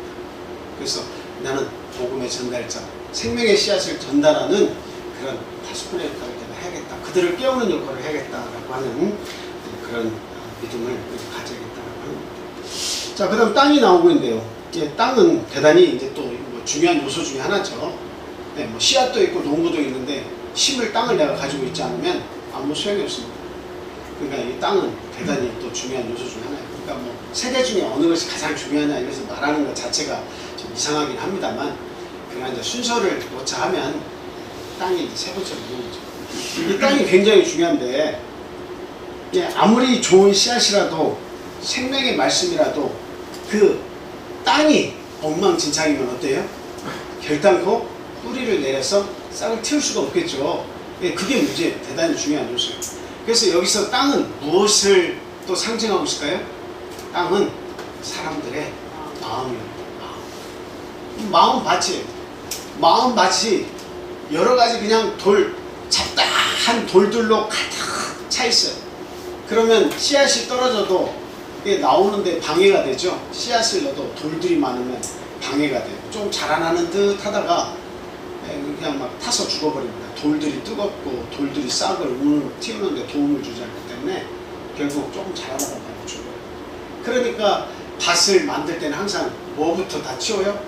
그래서 나는 복음의 전달자, 생명의 씨앗을 전달하는 그런 파수꾼의 역할을 내가 해야겠다. 그들을 깨우는 역할을 해야겠다라고 하는 그런 믿음을 가져야겠다라고 하는 겁니다. 자, 그 다음 땅이 나오고 있는데요. 이제 땅은 대단히 이제 또 뭐 중요한 요소 중에 하나죠. 네, 뭐 씨앗도 있고 농부도 있는데 심을 땅을 내가 가지고 있지 않으면 아무 소용이 없습니다. 그러니까 이 땅은 대단히 또 중요한 요소 중에 하나예요. 그러니까 뭐 세 개 중에 어느 것이 가장 중요하냐 이것을 말하는 것 자체가 좀 이상하긴 합니다만 그러나 이제 순서를 놓자 하면 땅이 세 번째로 오는 거죠. 이 땅이 굉장히 중요한데 아무리 좋은 씨앗이라도 생명의 말씀이라도 그 땅이 엉망진창이면 어때요? 결단코 뿌리를 내려서 싹을 틔울 수가 없겠죠. 예, 그게 문제, 대단히 중요한 요소예요. 그래서 여기서 땅은 무엇을 또 상징하고 있을까요? 땅은 사람들의 마음이에요. 마음밭이에요. 마음밭이 여러 가지 그냥 잡다한 돌들로 가득 차 있어요. 그러면 씨앗이 떨어져도 이게 나오는데 방해가 되죠. 씨앗을 넣어도 돌들이 많으면 방해가 돼요. 좀 자라나는 듯 하다가 그냥 막 타서 죽어버립니다. 돌들이 뜨겁고 돌들이 싹을 틔우는데 도움을 주지 않기 때문에 결국 조금 자라나다가 죽어요. 그러니까 밭을 만들 때는 항상 뭐부터 다 치워요?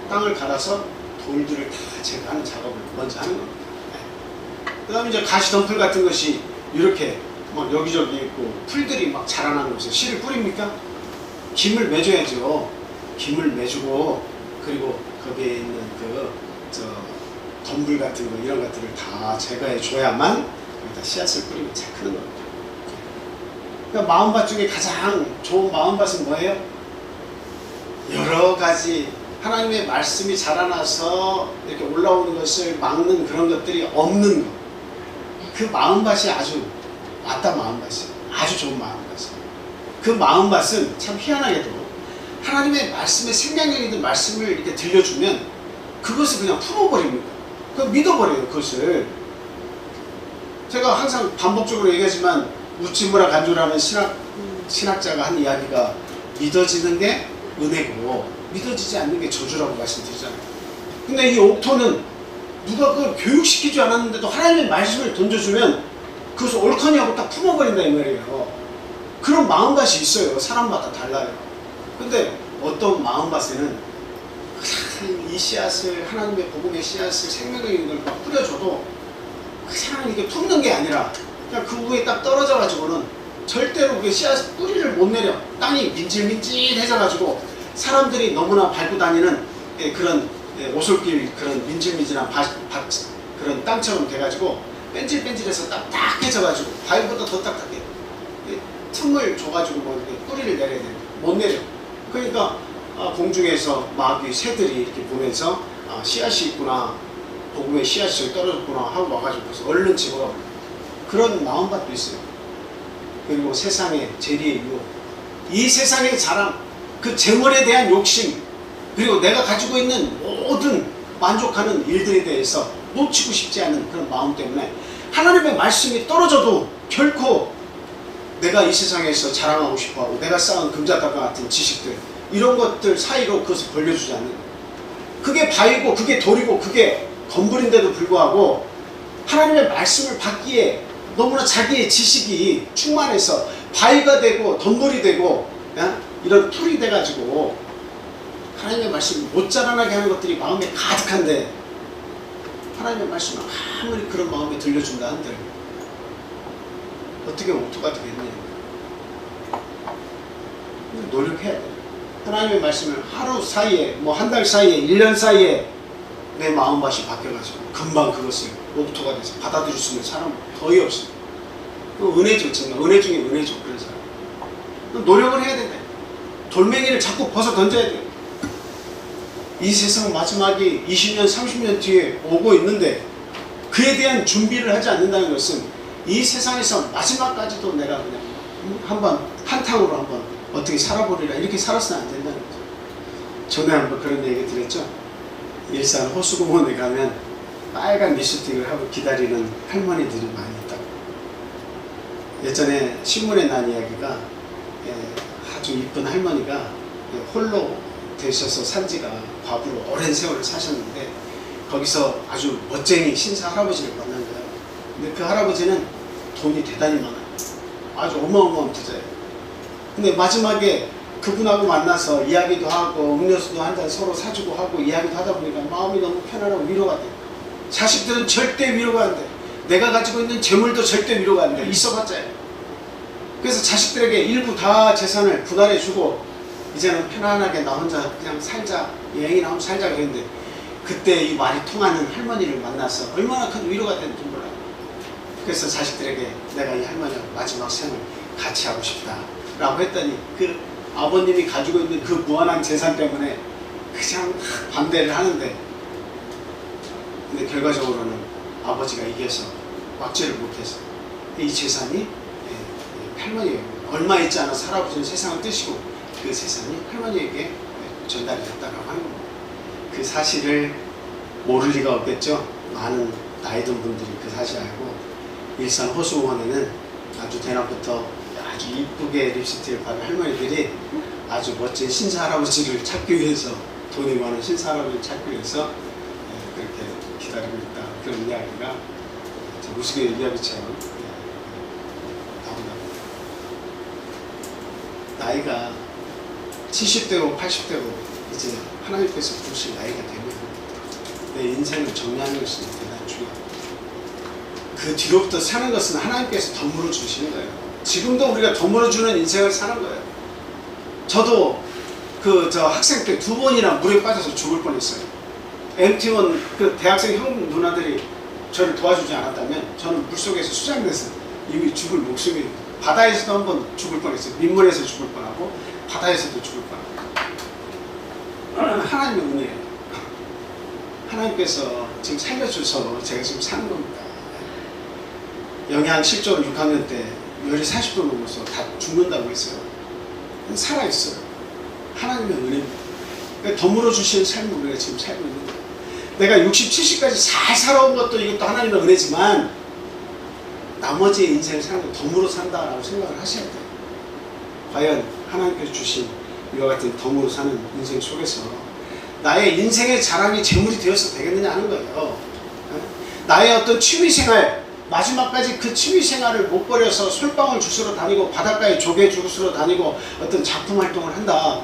땅을 갈아서 돌들을 다 제거하는 작업을 먼저 하는 겁니다. 그 다음에 이제 가시덤불 같은 것이 이렇게 막 여기저기 있고 풀들이 막 자라나는 곳에 씨를 뿌립니까? 김을 매줘야죠. 김을 매주고, 그리고 거기에 있는 덤불 같은 거 이런 것들을 다 제거해 줘야만 여기다 씨앗을 뿌리면 잘 크는 겁니다. 그러니까 마음밭 중에 가장 좋은 마음밭은 뭐예요? 여러 가지 하나님의 말씀이 자라나서 이렇게 올라오는 것을 막는 그런 것들이 없는 것. 그 마음밭이 아주 맞다. 마음밭이 아주 좋은 마음밭이에요. 그 마음밭은 참 희한하게도 하나님의 말씀에 생명력 있는 말씀을 이렇게 들려주면 그것을 그냥 풀어버립니다. 그걸 믿어버려요. 그것을 제가 항상 반복적으로 얘기하지만 우찌무라 간주라는 신학자가 한 이야기가 믿어지는 게 은혜고 믿어지지 않는 게 저주라고 말씀드리잖아요. 근데 이 옥토는 누가 그걸 교육시키지 않았는데도 하나님의 말씀을 던져주면 그것을 옳거니 하고 딱 품어버린다 이 말이에요. 그런 마음밭이 있어요. 사람마다 달라요. 근데 어떤 마음밭에는 이 씨앗을, 하나님의 복음의 씨앗을, 생명의 있는 걸 막 뿌려줘도 그냥 이게 품는 게 아니라 그냥 그 위에 딱 떨어져 가지고는 절대로 그 씨앗 뿌리를 못 내려. 땅이 민질민질해져가지고 사람들이 너무나 밟고 다니는 그런 오솔길, 그런 민질민질한 그런 땅처럼 돼가지고 뺀질뺀질해서 딱딱해져가지고 바위보다 더 딱딱해. 틈을 줘가지고 뭐 이렇게 뿌리를 내려야 돼. 못 내려. 그러니까 공중에서 마귀 새들이 이렇게 보면서 씨앗이 있구나, 복음의 씨앗이 떨어졌구나 하고 와가지고 얼른 집어가. 그런 마음밭도 있어요. 그리고 세상의 재리의 유혹, 이 세상의 자랑, 그 재물에 대한 욕심, 그리고 내가 가지고 있는 모든 만족하는 일들에 대해서 놓치고 싶지 않은 그런 마음 때문에 하나님의 말씀이 떨어져도 결코 내가 이 세상에서 자랑하고 싶어하고 내가 쌓은 금자탑과 같은 지식들, 이런 것들 사이로 그것을 벌려주지 않는 거예요. 그게 바위고 그게 돌이고 그게 덤불인데도 불구하고 하나님의 말씀을 받기에 너무나 자기의 지식이 충만해서 바위가 되고 덤불이 되고 이런 풀이 돼가지고 하나님의 말씀을 못 자라나게 하는 것들이 마음에 가득한데, 하나님의 말씀을 아무리 그런 마음에 들려준다 한들 어떻게 옥토가 되겠냐. 노력해야 돼. 하나님의 말씀을 하루 사이에, 뭐 한 달 사이에, 1년 사이에 내 마음밭이 바뀌어가지고 금방 그것을 옥토가 돼서 받아들일 수 있는 사람은 거의 없어요. 은혜죠. 정말 은혜 중에 은혜죠. 그런 사람 노력을 해야 된다. 돌멩이를 자꾸 벗어 던져야 돼요. 이 세상 마지막이 20년 30년 뒤에 오고 있는데 그에 대한 준비를 하지 않는다는 것은 이 세상에서 마지막까지도 내가 그냥 한번 한탕으로 한번 어떻게 살아보리라 이렇게 살아서는 안 된다는 거죠. 전에 한번 그런 얘기 드렸죠. 일산 호수공원에 가면 빨간 립스틱을 하고 기다리는 할머니들이 많이 있다고. 예전에 신문에 난 이야기가 아주 이쁜 할머니가 홀로 되셔서 산지가 과부로 오랜 세월을 사셨는데 거기서 아주 멋쟁이 신사 할아버지를 만난 거예요. 근데 그 할아버지는 돈이 대단히 많아요. 아주 어마어마한 부자예요. 근데 마지막에 그분하고 만나서 이야기도 하고 음료수도 한 잔 서로 사주고 하고 이야기도 하다 보니까 마음이 너무 편안하고 위로가 돼요. 자식들은 절대 위로가 안 돼. 내가 가지고 있는 재물도 절대 위로가 안 돼. 있어봤자요. 그래서 자식들에게 일부 다 재산을 분할해주고 이제는 편안하게 나 혼자 그냥 살자, 여행이나 한번 살자 그랬는데 그때 이 말이 통하는 할머니를 만나서 얼마나 큰 위로가 됐는지 몰라요. 그래서 자식들에게 내가 이 할머니하고 마지막 생을 같이 하고 싶다 라고 했더니 그 아버님이 가지고 있는 그 무한한 재산 때문에 그냥 반대를 하는데, 근데 결과적으로는 아버지가 이겨서 막지를 못해서 이 재산이 할머니에게 얼마 있지 않아서 할아버지는 세상을 뜨시고 그 재산이 할머니에게 전달이 됐다고 하는 겁니다. 그 사실을 모를 리가 없겠죠. 많은 나이 든 분들이 그 사실 알고 일산 호수공원에는 아주 대낮부터 아주 이쁘게 립스틱을 바른 할머니들이 아주 멋진 신사 할아버지를 찾기 위해서 돈이 많은 신사 할아버지를 찾기 위해서 그렇게 기다리고 있다. 그런 이야기가 무수개 이야기처럼 나온다. 나이가 70대고 80대고 이제 하나님께서 부르신 나이가 되면 내 인생을 정리하는 것이 대단히 중요합니다. 그 뒤로부터 사는 것은 하나님께서 덤으로 주시는 거예요. 지금도 우리가 덤으로 주는 인생을 사는 거예요. 저도 저 학생 때 2번이나 물에 빠져서 죽을 뻔했어요. MT1 그 대학생 형 누나들이 저를 도와주지 않았다면 저는 물속에서 수장돼서 이미 죽을 목숨이 바다에서도 한번 죽을 뻔했어요. 민물에서 죽을 뻔하고 바다에서도 죽을 뻔하고 하나님의 은혜예요. 하나님께서 지금 살려줘서 제가 지금 사는 겁니다. 영양 실조를 6학년 때 열이 40도 넘어서 다 죽는다고 했어요. 살아있어요. 하나님의 은혜입니다. 그러니까 덤으로 주신 삶을 우리가 지금 살고 있는 거예요. 내가 60, 70까지 잘 살아온 것도 이것도 하나님의 은혜지만 나머지의 인생을 사는 거 덤으로 산다라고 생각을 하셔야 돼요. 과연 하나님께서 주신 이와 같은 덤으로 사는 인생 속에서 나의 인생의 자랑이 재물이 되어서 되겠느냐 하는 거예요. 나의 어떤 취미생활, 마지막까지 그 취미생활을 못 버려서 솔방울 주스러 다니고 바닷가에 조개 주스러 다니고 어떤 작품 활동을 한다.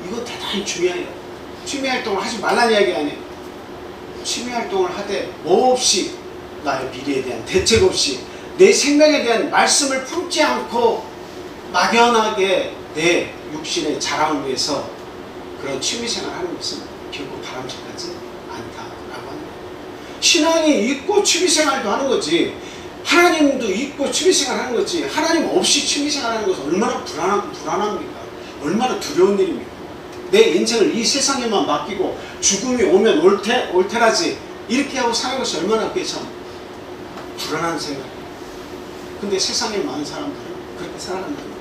이거 대단히 중요해요. 취미 활동을 하지 말라는 이야기 아니에요. 취미 활동을 하되 뭐 없이 나의 미래에 대한 대책 없이 내 생명에 대한 말씀을 품지 않고 막연하게 내 육신의 자랑을 위해서 그런 취미생활을 하는 것은 결국 바람직하지 않다라고 하는 거예요. 신앙이 있고 취미생활도 하는 거지 하나님도 있고 취미생활 하는 거지 하나님 없이 취미생활 하는 것은 얼마나 불안합니까? 얼마나 두려운 일입니까? 내 인생을 이 세상에만 맡기고 죽음이 오면 옳테라지 이렇게 하고 사는 것이 얼마나 그게 참 불안한 생각이에요. 근데 세상에 많은 사람들은 그렇게 살아간다는 거예요.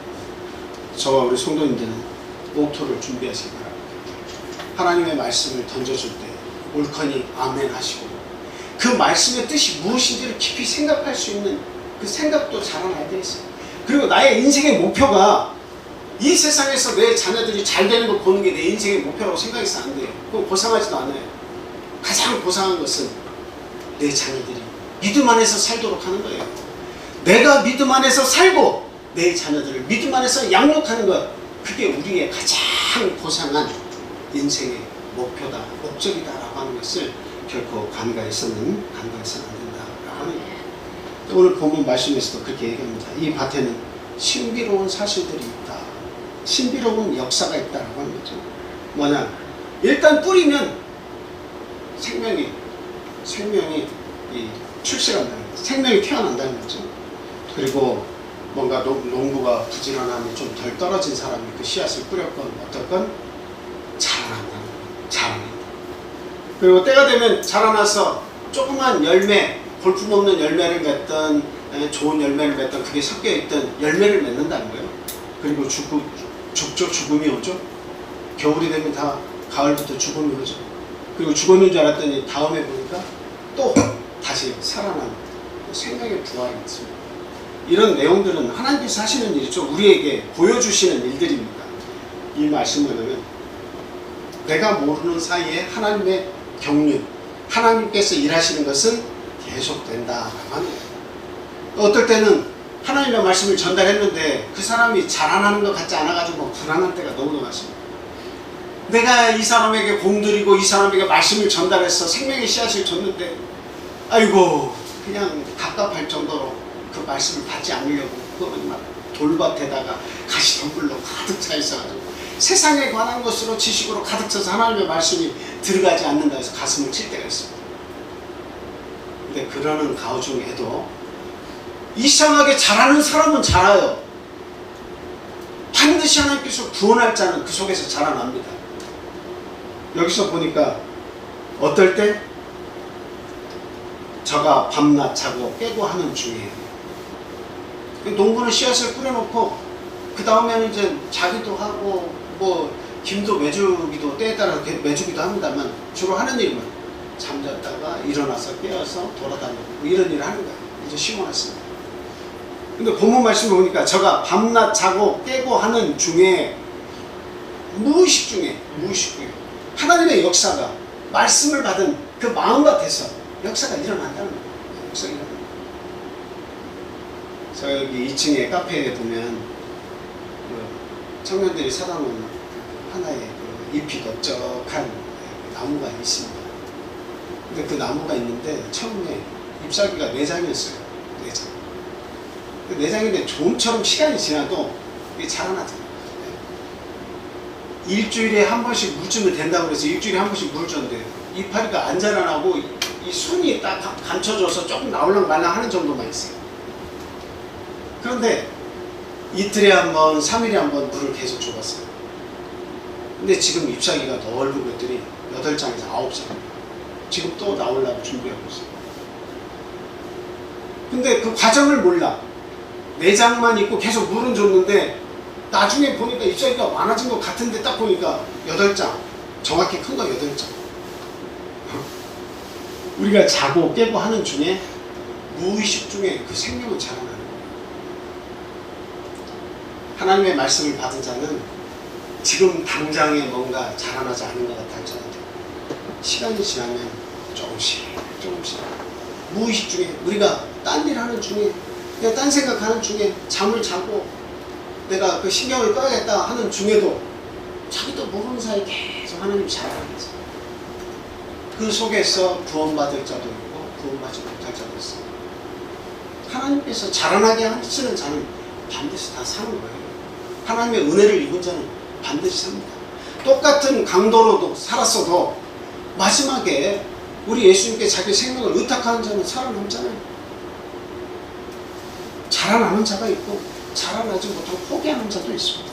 저와 우리 성도님들은 목토를 준비하시기 바랍니다. 하나님의 말씀을 던져줄 때 옳거니 아멘 하시고 그 말씀의 뜻이 무엇인지를 깊이 생각할 수 있는 그 생각도 자라나야 되겠어요. 그리고 나의 인생의 목표가 이 세상에서 내 자녀들이 잘 되는 거 보는 게 내 인생의 목표라고 생각해서 안 돼요. 그건 고상하지도 않아요. 가장 고상한 것은 내 자녀들이 믿음 안에서 살도록 하는 거예요. 내가 믿음 안에서 살고 내 자녀들을 믿음 안에서 양육하는 것, 그게 우리의 가장 고상한 인생의 목표다, 목적이다라고 하는 것을 결코 간과해서는 안 된다라고 하는 거예요. 오늘 본문 말씀에서도 그렇게 얘기합니다. 이 밭에는 신비로운 사실들이 있다. 신비로운 역사가 있다라고 하는 거죠. 뭐냐? 일단 뿌리면 생명이 출시한다는 거죠. 생명이 태어난다는 거죠. 그리고 뭔가 농부가 부지런함이 좀 덜 떨어진 사람이 그 씨앗을 뿌렸건 어떨건 자라난다는 거예요. 자라난다. 그리고 때가 되면 자라나서 조그만 열매, 볼품없는 열매를 맺던 좋은 열매를 맺던 그게 섞여있던 열매를 맺는다는 거예요. 그리고 죽음이 오죠. 겨울이 되면 다 가을부터 죽음이 오죠. 그리고 죽었는 줄 알았더니 다음에 보니까 또 다시 살아나는 생명의 부활이 있습니다. 이런 내용들은 하나님께서 하시는 일이죠. 우리에게 보여주시는 일들입니다. 이 말씀을 보면 내가 모르는 사이에 하나님의 경륜, 하나님께서 일하시는 것은 계속된다라고 하는 거예요. 어떨 때는 하나님의 말씀을 전달했는데 그 사람이 자라나는 것 같지 않아가지고 불안한 때가 너무 많습니다. 내가 이 사람에게 공들이고 이 사람에게 말씀을 전달해서 생명의 씨앗을 줬는데 아이고 그냥 답답할 정도로 그 말씀을 받지 않으려고 그거는 막 돌밭에다가 가시덤불로 가득 차 있어가지고 세상에 관한 것으로 지식으로 가득 차서 하나님의 말씀이 들어가지 않는다 해서 가슴을 칠 때가 있습니다. 근데 그러는 가중에도 이상하게 잘하는 사람은 자라요. 반드시 하나님께서 구원할 자는 그 속에서 자라납니다. 여기서 보니까 어떨 때 저가 밤낮 자고 깨고 하는 중에 농부는 씨앗을 뿌려놓고 그 다음에는 이제 자기도 하고 뭐 김도 매주기도 때에 따라 매주기도 합니다만 주로 하는 일은 잠잤다가 일어나서 깨어서 돌아다니고 뭐 이런 일을 하는 거예요. 이제 심어놨습니다. 근데 본문 말씀을 보니까 저가 밤낮 자고 깨고 하는 중에 무의식 중에 하나님의 역사가 말씀을 받은 그 마음 같아서 역사가 일어난다는 거예요. 역사가 일어난다. 저기 2층에 카페에 보면 그 청년들이 사다 놓은 하나의 그 잎이 넓적한 나무가 있습니다. 근데 그 나무가 있는데 처음에 잎사귀가 4장이었어요. 4장. 그 4장인데 좀처럼 시간이 지나도 이게 자라나잖아요. 일주일에 한 번씩 물 주면 된다고 그래서 일주일에 한 번씩 물 줬는데 이파리가 안 자라나고 이 순이 딱 감춰져서 조금 나올랑 말랑 하는 정도만 있어요. 그런데 이틀에 한 번, 3일에 한 번 물을 계속 줘봤어요. 근데 지금 잎사귀가 넓은 것들이 8장에서 9장입니다. 지금 또 나오려고 준비하고 있어요. 근데 그 과정을 몰라. 4장만 있고 계속 물은 줬는데 나중에 보니까 잎사귀가 많아진 것 같은데 딱 보니까 8장. 정확히 큰 거 8장. 우리가 자고 깨고 하는 중에 무의식 중에 그 생명은 자라나는 거예요. 하나님의 말씀을 받은 자는 지금 당장에 뭔가 자라나지 않은 것 같아 할지라도 시간이 지나면 조금씩 무의식 중에 우리가 딴 일 하는 중에 그냥 딴 생각하는 중에 잠을 자고 내가 그 신경을 꺼야겠다 하는 중에도 자기도 모르는 사이에 계속 하나님 자라나면서 그 속에서 구원받을 자도 있고 구원받지 못할 자도 있어요. 하나님께서 자라나게 하시는 자는 반드시 다 사는 거예요. 하나님의 은혜를 입은 자는 반드시 삽니다. 똑같은 강도로도 살았어도 마지막에 우리 예수님께 자기 생명을 의탁하는 자는 살아남잖아요. 자라나는 자가 있고 자라나지 못하고 포기하는 자도 있습니다.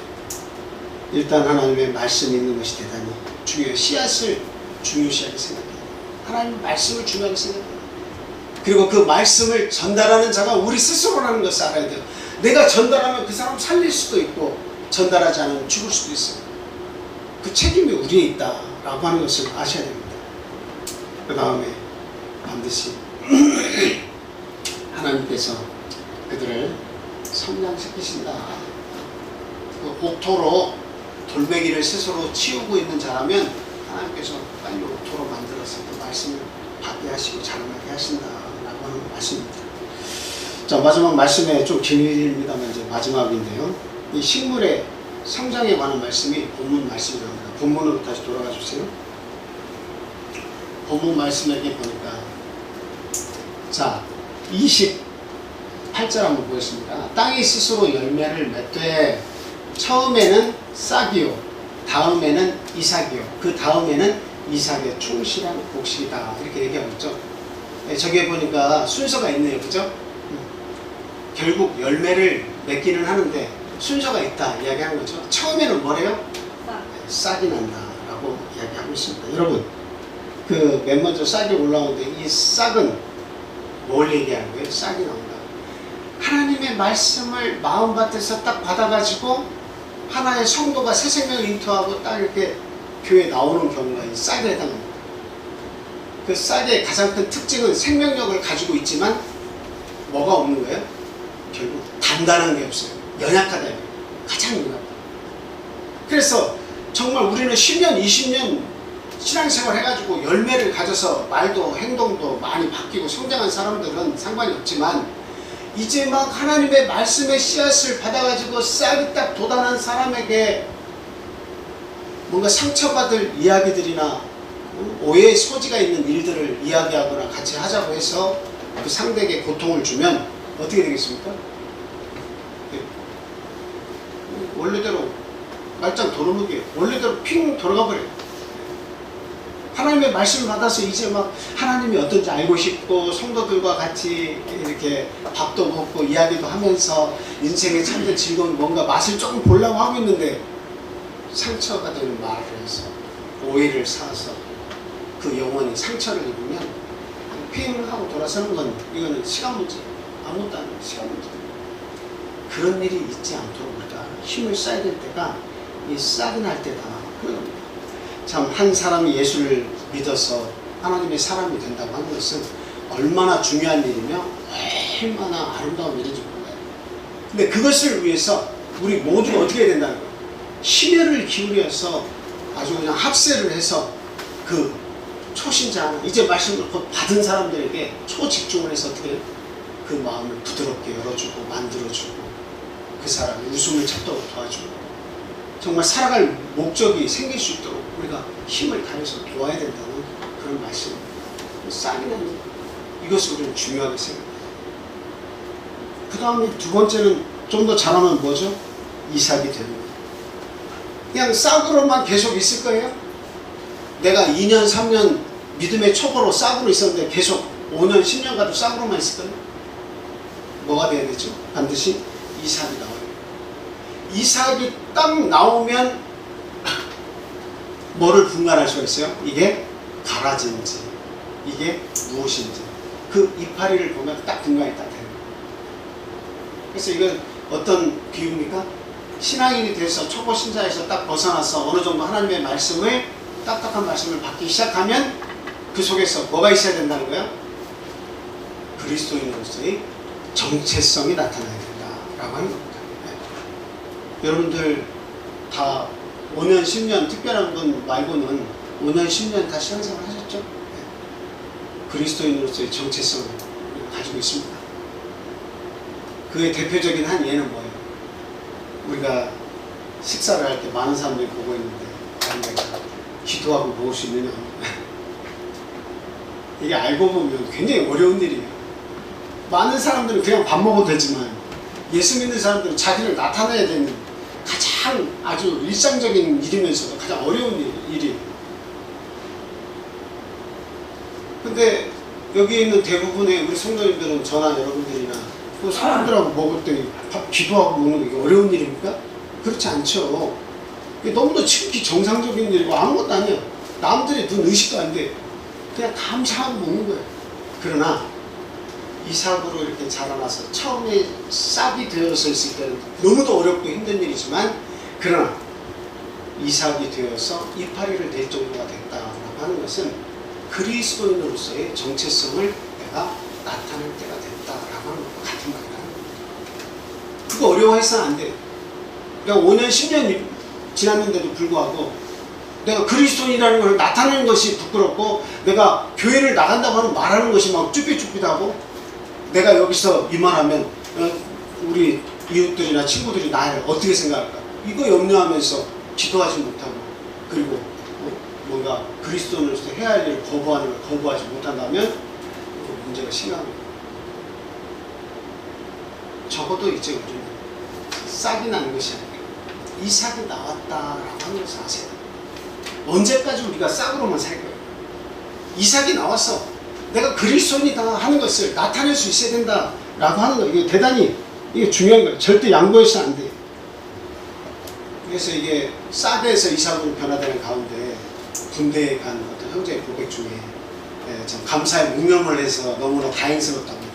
일단 하나님의 말씀이 있는 것이 대단히 중요해요. 씨앗을 중요시하게 생각해요. 하나님의 말씀을 중요하게 생각해요. 그리고 그 말씀을 전달하는 자가 우리 스스로라는 것을 알아야 돼요. 내가 전달하면 그 사람 살릴 수도 있고 전달하지 않으면 죽을 수도 있어요. 그 책임이 우리에 있다라고 하는 것을 아셔야 됩니다. 그 다음에 반드시 하나님께서 그들을 성장시키신다. 그 옥토로 돌멩이를 스스로 치우고 있는 자라면 하나님께서 빨리 옥토로 만들어서 그 말씀을 받게 하시고 자라나게 하신다라고 하는 말씀입니다. 자, 마지막 말씀에 좀 길입니다만 이제 마지막인데요. 이 식물의 성장에 관한 말씀이 본문 말씀이랍니다. 본문으로 다시 돌아가 주세요. 본문 말씀에게 보니까 자 28절 한번 보겠습니다. 땅이 스스로 열매를 맺되 처음에는 싹이요 다음에는 이삭이요 그 다음에는 이삭의 충실한 곡식이다 이렇게 얘기하고 있죠. 네, 저기에 보니까 순서가 있네요. 그죠? 결국 열매를 맺기는 하는데 순서가 있다 이야기하는 거죠. 처음에는 뭐래요? 싹이 난다 라고 이야기하고 있습니다. 여러분 그 맨 먼저 싹이 올라오는데 이 싹은 뭘 얘기하는 거예요? 싹이 나온다. 하나님의 말씀을 마음밭에서 딱 받아가지고 하나의 성도가 새 생명을 잉투하고 딱 이렇게 교회에 나오는 경우가 이 싹에 해당합니다. 그 싹의 가장 큰 특징은 생명력을 가지고 있지만 뭐가 없는 거예요? 결국 단단한 게 없어요. 연약하다. 가장 연약하다. 그래서 정말 우리는 10년, 20년 신앙생활 해가지고 열매를 가져서 말도 행동도 많이 바뀌고 성장한 사람들은 상관이 없지만 이제 막 하나님의 말씀의 씨앗을 받아가지고 싹이 딱 돋아난 사람에게 뭔가 상처받을 이야기들이나 오해의 소지가 있는 일들을 이야기하거나 같이 하자고 해서 그 상대에게 고통을 주면 어떻게 되겠습니까? 원래대로 말짱 도루묵이에요. 원래대로 핑 돌아가 버려요. 하나님의 말씀을 받아서 이제 막 하나님이 어떤지 알고 싶고 성도들과 같이 이렇게 밥도 먹고 이야기도 하면서 인생의 참된 즐거운 뭔가 맛을 조금 보려고 하고 있는데 상처가 되는 말을 해서 오해를 사서 그 영혼이 상처를 입으면 하고 돌아서는 건 이거는 시간 문제. 아무것도 아니에요. 시간 문제. 그런 일이 있지 않도록 우리가 힘을 써야 될 때가 이 싹이 날 때다. 그런 겁니다. 참 한 사람이 예수를 믿어서 하나님의 사람이 된다고 하는 것은 얼마나 중요한 일이며 얼마나 아름다운 일인지 몰라요. 근데 그것을 위해서 우리 모두가 어떻게 해야 된다는 거예요? 심혈을 기울여서 아주 그냥 합세를 해서 그 초신자, 이제 말씀을 곧 받은 사람들에게 초집중을 해서 어떻게 그 마음을 부드럽게 열어주고 만들어주고 그 사람이 웃음을 찾도록 도와주고 정말 살아갈 목적이 생길 수 있도록 우리가 힘을 다해서 도와야 된다는 그런 말씀입니다. 싹이 나는 이것을 우리는 중요하게 생각합니다. 그 다음에 두 번째는 좀 더 잘하면 뭐죠? 이삭이 되는 거예요. 그냥 싹으로만 계속 있을 거예요? 내가 2년, 3년 믿음의 초보로 싹으로 있었는데 계속 5년, 10년 가도 싹으로만 있을 거예요? 뭐가 돼야 되죠? 반드시 이삭이 나와요. 이삭이 딱 나오면 뭐를 분간할 수가 있어요? 이게 가라지인지 이게 무엇인지 그 이파리를 보면 딱 분간이 딱 돼요. 그래서 이건 어떤 비유입니까? 신앙인이 돼서 초보 신자에서 딱 벗어나서 어느 정도 하나님의 말씀을 딱딱한 말씀을 받기 시작하면 그 속에서 뭐가 있어야 된다는 거예요? 그리스도인으로서의 정체성이 나타나야 된다라고 하는 겁니다. 네. 여러분들 다 5년, 10년 특별한 분 말고는 5년, 10년 다 신앙생활 하셨죠? 네. 그리스도인으로서의 정체성을 가지고 있습니다. 그의 대표적인 한 예는 뭐예요? 우리가 식사를 할 때 많은 사람들이 보고 있는데 내가 기도하고 먹을 수 있느냐? 이게 알고 보면 굉장히 어려운 일이에요. 많은 사람들은 그냥 밥 먹어도 되지만 예수 믿는 사람들은 자기를 나타내야 되는 가장 아주 일상적인 일이면서도 가장 어려운 일이에요. 근데 여기 있는 대부분의 우리 성도님들은 저나 여러분들이나 그 사람들하고 먹을 때 밥 기도하고 먹는 게 어려운 일입니까? 그렇지 않죠. 이게 너무도 지극히 정상적인 일이고 아무것도 아니에요. 남들이 눈 의식도 안 돼. 그냥 감사하고 먹는 거예요. 그러나 이삭으로 이렇게 자라나서 처음에 싹이 되어서 있을 때는 너무도 어렵고 힘든 일이지만 그러나 이삭이 되어서 이파리를 낼 정도가 됐다라고 하는 것은 그리스도인으로서의 정체성을 내가 나타낼 때가 됐다라고 하는 것과 같은 말이라는 겁니다. 그거 어려워해서는 안 돼요. 그러니까 5년, 10년 지났는데도 불구하고 내가 그리스도인이라는 걸 나타내는 것이 부끄럽고 내가 교회를 나간다고 하는 말하는 것이 막 쭈삣쭈삣하고 내가 여기서 이 말하면 우리 이웃들이나 친구들이 나를 어떻게 생각할까? 이거 염려하면서 기도하지 못하고 그리고 뭔가 그리스도인으로서 해야 할 일을 거부하는 걸 거부하지 못한다면 그 문제가 심합니다. 적어도 이제 우리는 싹이 나는 것이 아니라 이삭이 나왔다라고 하는 것을 아세요. 언제까지 우리가 싹으로만 살 거예요? 이삭이 나왔어. 내가 그리스도인이다 하는 것을 나타낼 수 있어야 된다라고 하는 거예요. 이게 대단히 이게 중요한 거예요. 절대 양보해서는 안 돼요. 그래서 이게 싹에서 이삭으로 변화되는 가운데 군대에 간 어떤 형제의 고백 중에 참 감사의 묵념을 해서 너무나 다행스럽답니다.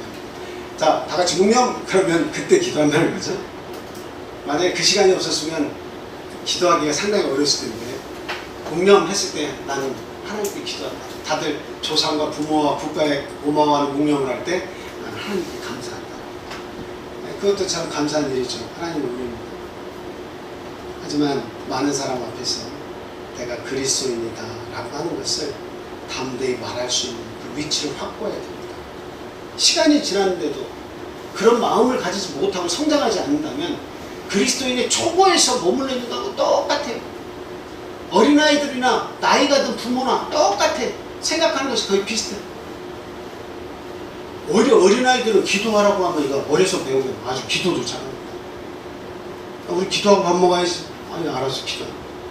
자, 다 같이 묵념! 그러면 그때 기도한다는 거죠. 만약에 그 시간이 없었으면 기도하기가 상당히 어려웠을 텐데 묵념했을 때 나는 하나님께 기도한다. 다들 조상과 부모와 국가에 고마워하는 묵념을 할 때 나는 하나님께 감사한다. 그것도 참 감사한 일이죠. 하나님 묵념입니다. 하지만 많은 사람 앞에서 내가 그리스도인이다 라고 하는 것을 담대히 말할 수 있는 그 위치를 확보해야 됩니다. 시간이 지났는데도 그런 마음을 가지지 못하고 성장하지 않는다면 그리스도인의 초보에서 머물러 있는 거하고 똑같아요. 어린아이들이나 나이가 든 부모나 똑같아. 생각하는 것이 거의 비슷해. 오히려 어린아이들은 기도하라고 하면 이거 어려서 배우면 아주 기도도 잘합니다. 우리 기도하고 밥 먹어야지. 아니 알아서 기도.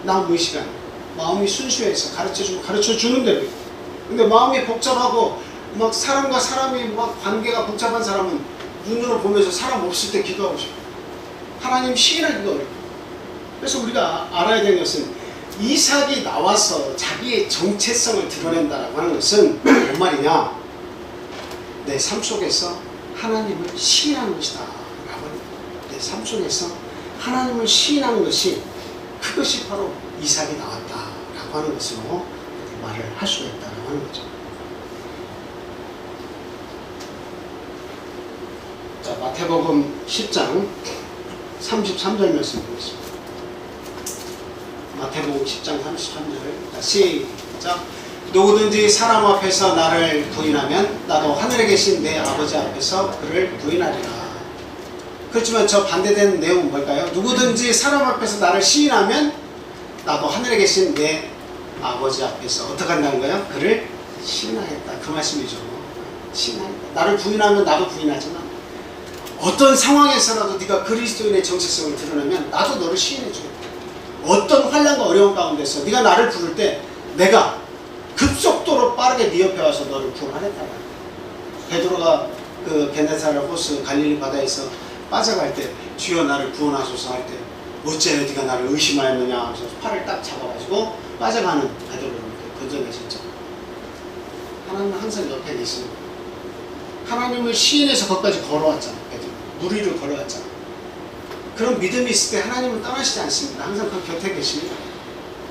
남의 시간 마음이 순수해서 가르쳐 주는 대로. 근데 마음이 복잡하고 막 사람과 사람이 막 관계가 복잡한 사람은 눈으로 보면서 사람 없을 때 기도하고 싶어. 하나님 시인하기가 어려워. 그래서 우리가 알아야 되는 것은 이삭이 나와서 자기의 정체성을 드러낸다라고 하는 것은 뭔 말이냐? 내 삶 속에서 하나님을 시인하는 것이다 라고 합니다. 내 삶 속에서 하나님을 시인하는 것이, 그것이 바로 이삭이 나왔다 라고 하는 것으로 말을 할 수가 있다고 하는 거죠. 자, 마태복음 10장 33절 말씀 보겠습니다. 마태복음 10장 33절 시작. 누구든지 사람 앞에서 나를 부인하면 나도 하늘에 계신 내 아버지 앞에서 그를 부인하리라. 그렇지만 저 반대되는 내용은 뭘까요? 누구든지 사람 앞에서 나를 시인하면 나도 하늘에 계신 내 아버지 앞에서 어떻게 한다는 거예요? 그를 시인하겠다, 그 말씀이죠. 시인하겠다. 나를 부인하면 나도 부인하지만 어떤 상황에서라도 네가 그리스도인의 정체성을 드러내면 나도 너를 시인해 주겠다. 어떤 환난과 어려움 가운데서 네가 나를 부를 때 내가 급속도로 빠르게 네 옆에 와서 너를 구원하겠다. 베드로가 그 게네사렛 호수 갈릴리 바다에서 빠져갈 때 주여 나를 구원하소서 할 때 어째 네가 나를 의심하였느냐 하면서 팔을 딱 잡아가지고 빠져가는 베드로를 건져내셨죠. 하나님은 항상 옆에 계십니다. 하나님을 시인해서 거기까지 걸어왔잖아. 베드로 물 위를 걸어왔잖아. 그런 믿음이 있을 때 하나님은 떠나시지 않습니다. 항상 그 곁에 계십니다.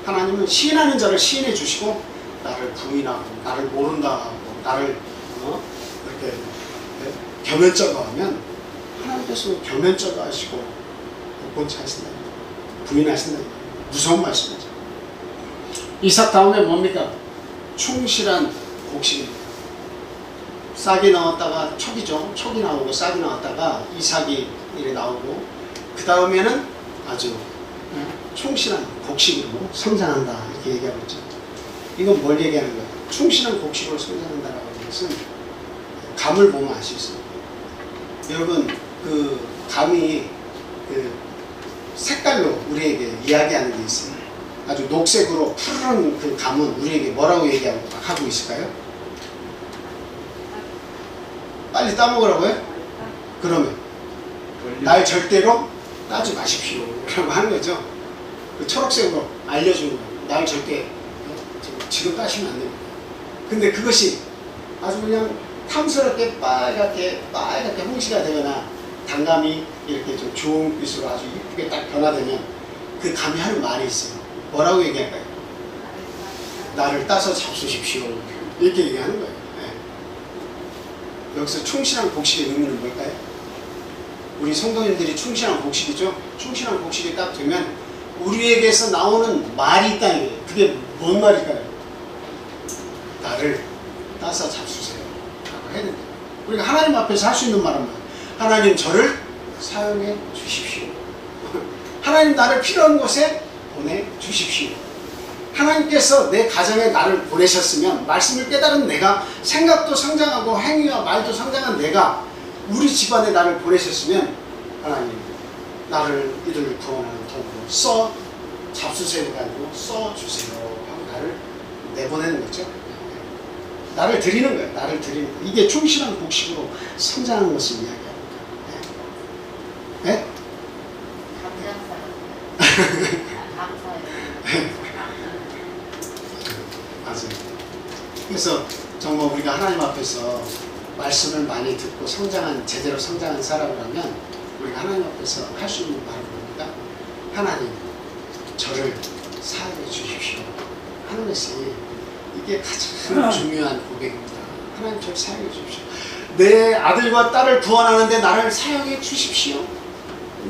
하나님은 시인하는 자를 시인해 주시고 나를 부인하고 나를 모른다 하고 나를 이렇게 겸연쩍어 하면 하나님께서 겸연쩍어 하시고 복권치 하신다. 부인하신다. 무서운 말씀이죠. 이삭 다음에 뭡니까? 충실한 곡식입니다. 싹이 나왔다가 촉이죠. 촉이 나오고 싹이 나왔다가 이삭이 이래 나오고 그 다음에는 아주 충실한 곡식으로 성장한다 이렇게 얘기하고 있죠. 이건 뭘 얘기하는 거예요? 충실한 곡식으로 성장한다라고 하는 것은 감을 보면 알 수 있습니다. 여러분 그 감이 그 색깔로 우리에게 이야기하는 게 있어요. 아주 녹색으로 푸른 그 감은 우리에게 뭐라고 하고 있을까요? 빨리 따먹으라고요? 그러면 날 절대로 따지 마십시오 라고 하는 거죠. 그 초록색으로 알려주는 거예요. 날 절대 지금 따시면 안 됩니다. 근데 그것이 아주 그냥 탐스럽게 빨갛게 홍시가 되거나 단감이 이렇게 좀 좋은 빛으로 아주 이쁘게 딱 변화되면 그 감이 하는 말이 있어요. 뭐라고 얘기할까요? 나를 따서 잡수십시오 이렇게 얘기하는 거예요. 네. 여기서 충실한 곡식의 의미는 뭘까요? 우리 성도님들이 충실한 곡식이죠. 충실한 곡식이 딱 되면 우리에게서 나오는 말이 있다는 거예요. 그게 뭔 말일까요? 나를 따서 잡수세요 라고 해야 됩니다. 우리가 하나님 앞에서 할 수 있는 말은 뭐예요? 하나님 저를 사용해 주십시오. 하나님 나를 필요한 곳에 보내주십시오. 하나님께서 내 가정에 나를 보내셨으면 말씀을 깨달은 내가, 생각도 성장하고 행위와 말도 성장한 내가, 우리 집안에 나를 보내셨으면 하나님 나를 이들을 구원하는 도구로 써 잡수세요가 아니고 써주세요 하고 나를 내보내는 거죠. 나를 드리는 거예요. 나를 드리는 거예요. 이게 충실한 곡식으로 성장하는 것을 이야기합니다. 네? 맞아요. 그래서 정말 우리가 하나님 앞에서 말씀을 많이 듣고 제대로 성장한 사람이라면 우리가 하나님 앞에서 할 수 있는 말은 뭡니까? 하나님 저를 사용해 주십시오 하는 것이 이게 가장 중요한 고백입니다. 하나님 저를 사용해 주십시오. 내 아들과 딸을 구원하는데 나를 사용해 주십시오.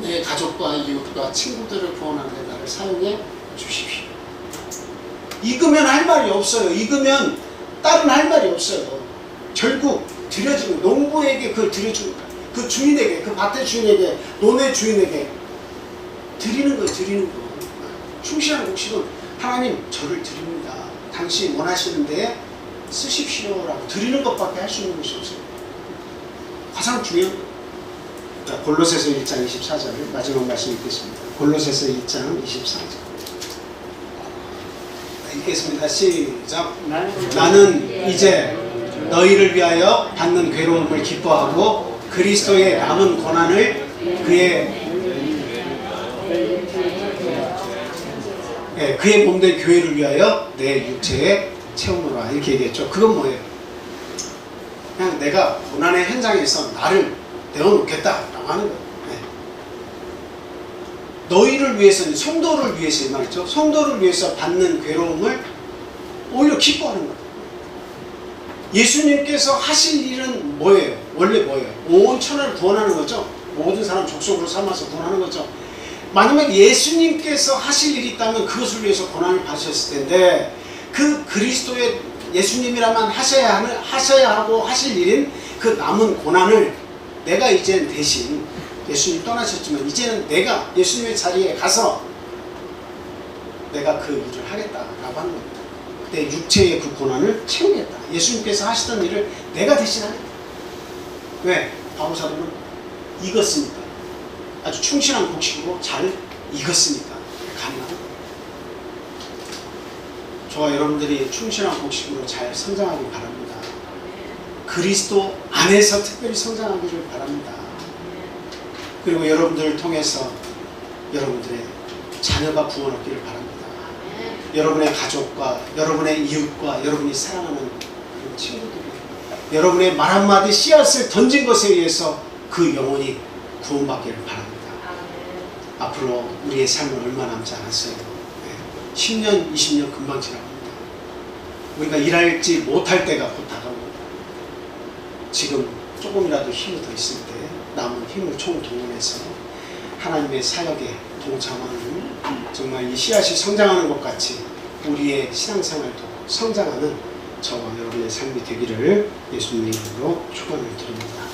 내 가족과 이웃과 친구들을 구원하는데 나를 사용해 주십시오. 익으면 할 말이 없어요. 익으면 딸은 할 말이 없어요. 결국 드려주는, 농부에게 그걸 드려주는 거예요. 그 주인에게, 그 밭의 주인에게, 논의 주인에게 드리는 거예요. 드리는 거. 충실한 곡식은 하나님 저를 드립니다. 당신 원하시는 데에 쓰십시오라고 드리는 것밖에 할 수 있는 것이 없어요. 가장 중요한 거예요. 자, 골로새서 1장 24절 마지막 말씀 읽겠습니다. 골로새서 2장 24절 읽겠습니다. 시작. 나는 이제 너희를 위하여 받는 괴로움을 기뻐하고 그리스도의 남은 고난을 그의 몸된 교회를 위하여 내 육체에 채우노라 이렇게 얘기했죠. 그건 뭐예요? 그냥 내가 고난의 현장에서 나를 내어놓겠다라고 하는 거예요. 네. 너희를 위해서는, 성도를 위해서 이 말이죠. 성도를 위해서 받는 괴로움을 오히려 기뻐하는 거예요. 예수님께서 하실 일은 뭐예요? 원래 뭐예요? 온 천하를 구원하는 거죠. 모든 사람 족속으로 삼아서 구원하는 거죠. 만약에 예수님께서 하실 일이 있다면 그것을 위해서 고난을 받으셨을 텐데, 그 그리스도의 예수님이라만 하셔야 하고 하실 일인 그 남은 고난을 내가 이제는 대신, 예수님 떠나셨지만 이제는 내가 예수님의 자리에 가서 내가 그 일을 하겠다라고 하는 겁니다. 내 육체의 그 고난을 채우겠다. 예수님께서 하시던 일을 내가 대신하겠다. 왜? 바울사도는 익었으니까. 아주 충실한 곡식으로 잘 익었으니까 가능한 거예요. 저와 여러분들이 충실한 곡식으로 잘 성장하길 바랍니다. 그리스도 안에서 특별히 성장하기를 바랍니다. 그리고 여러분들을 통해서 여러분들의 자녀가 구원 얻기를 바랍니다. 여러분의 가족과 여러분의 이웃과 여러분이 사랑하는 그런 친구들이 여러분의 말 한마디 씨앗을 던진 것에 의해서 그 영혼이 구원받기를 바랍니다. 앞으로 우리의 삶은 얼마 남지 않았어요. 10년, 20년 금방 지나갑니다. 우리가 일할지 못할 때가 곧 다가옵니다. 지금 조금이라도 힘이 더 있을 때 남은 힘을 총동원해서 하나님의 사역에 동참하는, 정말 이 씨앗이 성장하는 것 같이 우리의 신앙생활도 성장하는 저와 여러분의 삶이 되기를 예수님 이름으로 축원을 드립니다.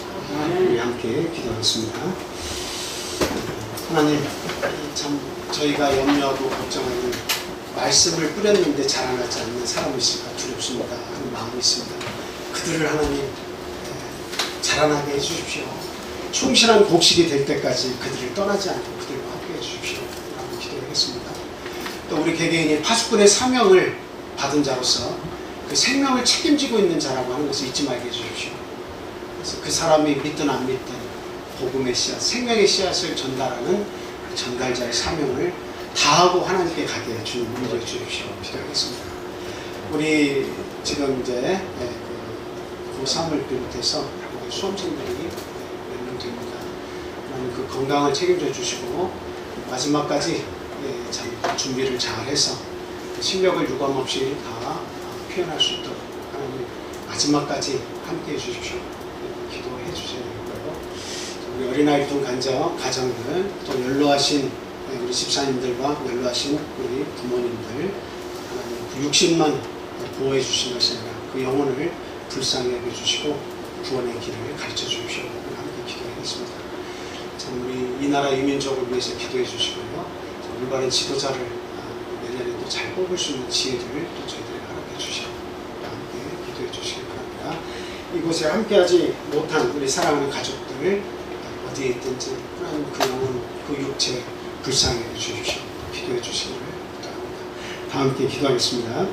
우리 함께 기도하겠습니다. 하나님, 참 저희가 염려하고 걱정하는 말씀을 뿌렸는데 자라나지 않는 사람이 있을까 두렵습니다 하는 마음이 있습니다. 그들을 하나님 자라나게 해주십시오. 충실한 곡식이 될 때까지 그들을 떠나지 않고 그들과 함께 해주십시오 라고 기도하겠습니다. 또 우리 개개인이 파수꾼의 사명을 받은 자로서 그 생명을 책임지고 있는 자라고 하는 것을 잊지 말게 해주십시오. 그래서 그 사람이 믿든 안 믿든 복음의 씨앗, 생명의 씨앗을 전달하는 그 전달자의 사명을 다하고 하나님께 가게 주님 인도해 주십시오. 기도하겠습니다. 우리 지금 이제 고3을 비롯해서 수험생들이 몇 명 됩니다. 하나님 그 건강을 책임져 주시고 마지막까지 참 준비를 잘 해서 실력을 유감없이 다 표현할 수 있도록 하나님 마지막까지 함께 해주십시오. 기도해 주셔야 되고요. 우리 어린아이 등 가정을 또 연로하신 우리 집사님들과 연로하신 우리 부모님들 하나님 그 육신만 보호해 주신 것이 아니라 그 영혼을 불쌍히 여겨주시고 구원의 길을 가르쳐 주십시오. 함께 기도하겠습니다. 참 우리 이 나라 이민족을 위해서 기도해 주시고요. 올바른 지도자를 내년에도 잘 뽑을 수 있는 지혜를 또 저희들에게 허락해 주시고 함께 기도해 주시기 바랍니다. 이곳에 함께하지 못한 우리 사랑하는 가족들 어디에 있든지 하나님 그 영혼, 그 육체 불쌍히 여겨 주십시오. 기도해 주시기를 부탁합니다. 다 함께 기도하겠습니다.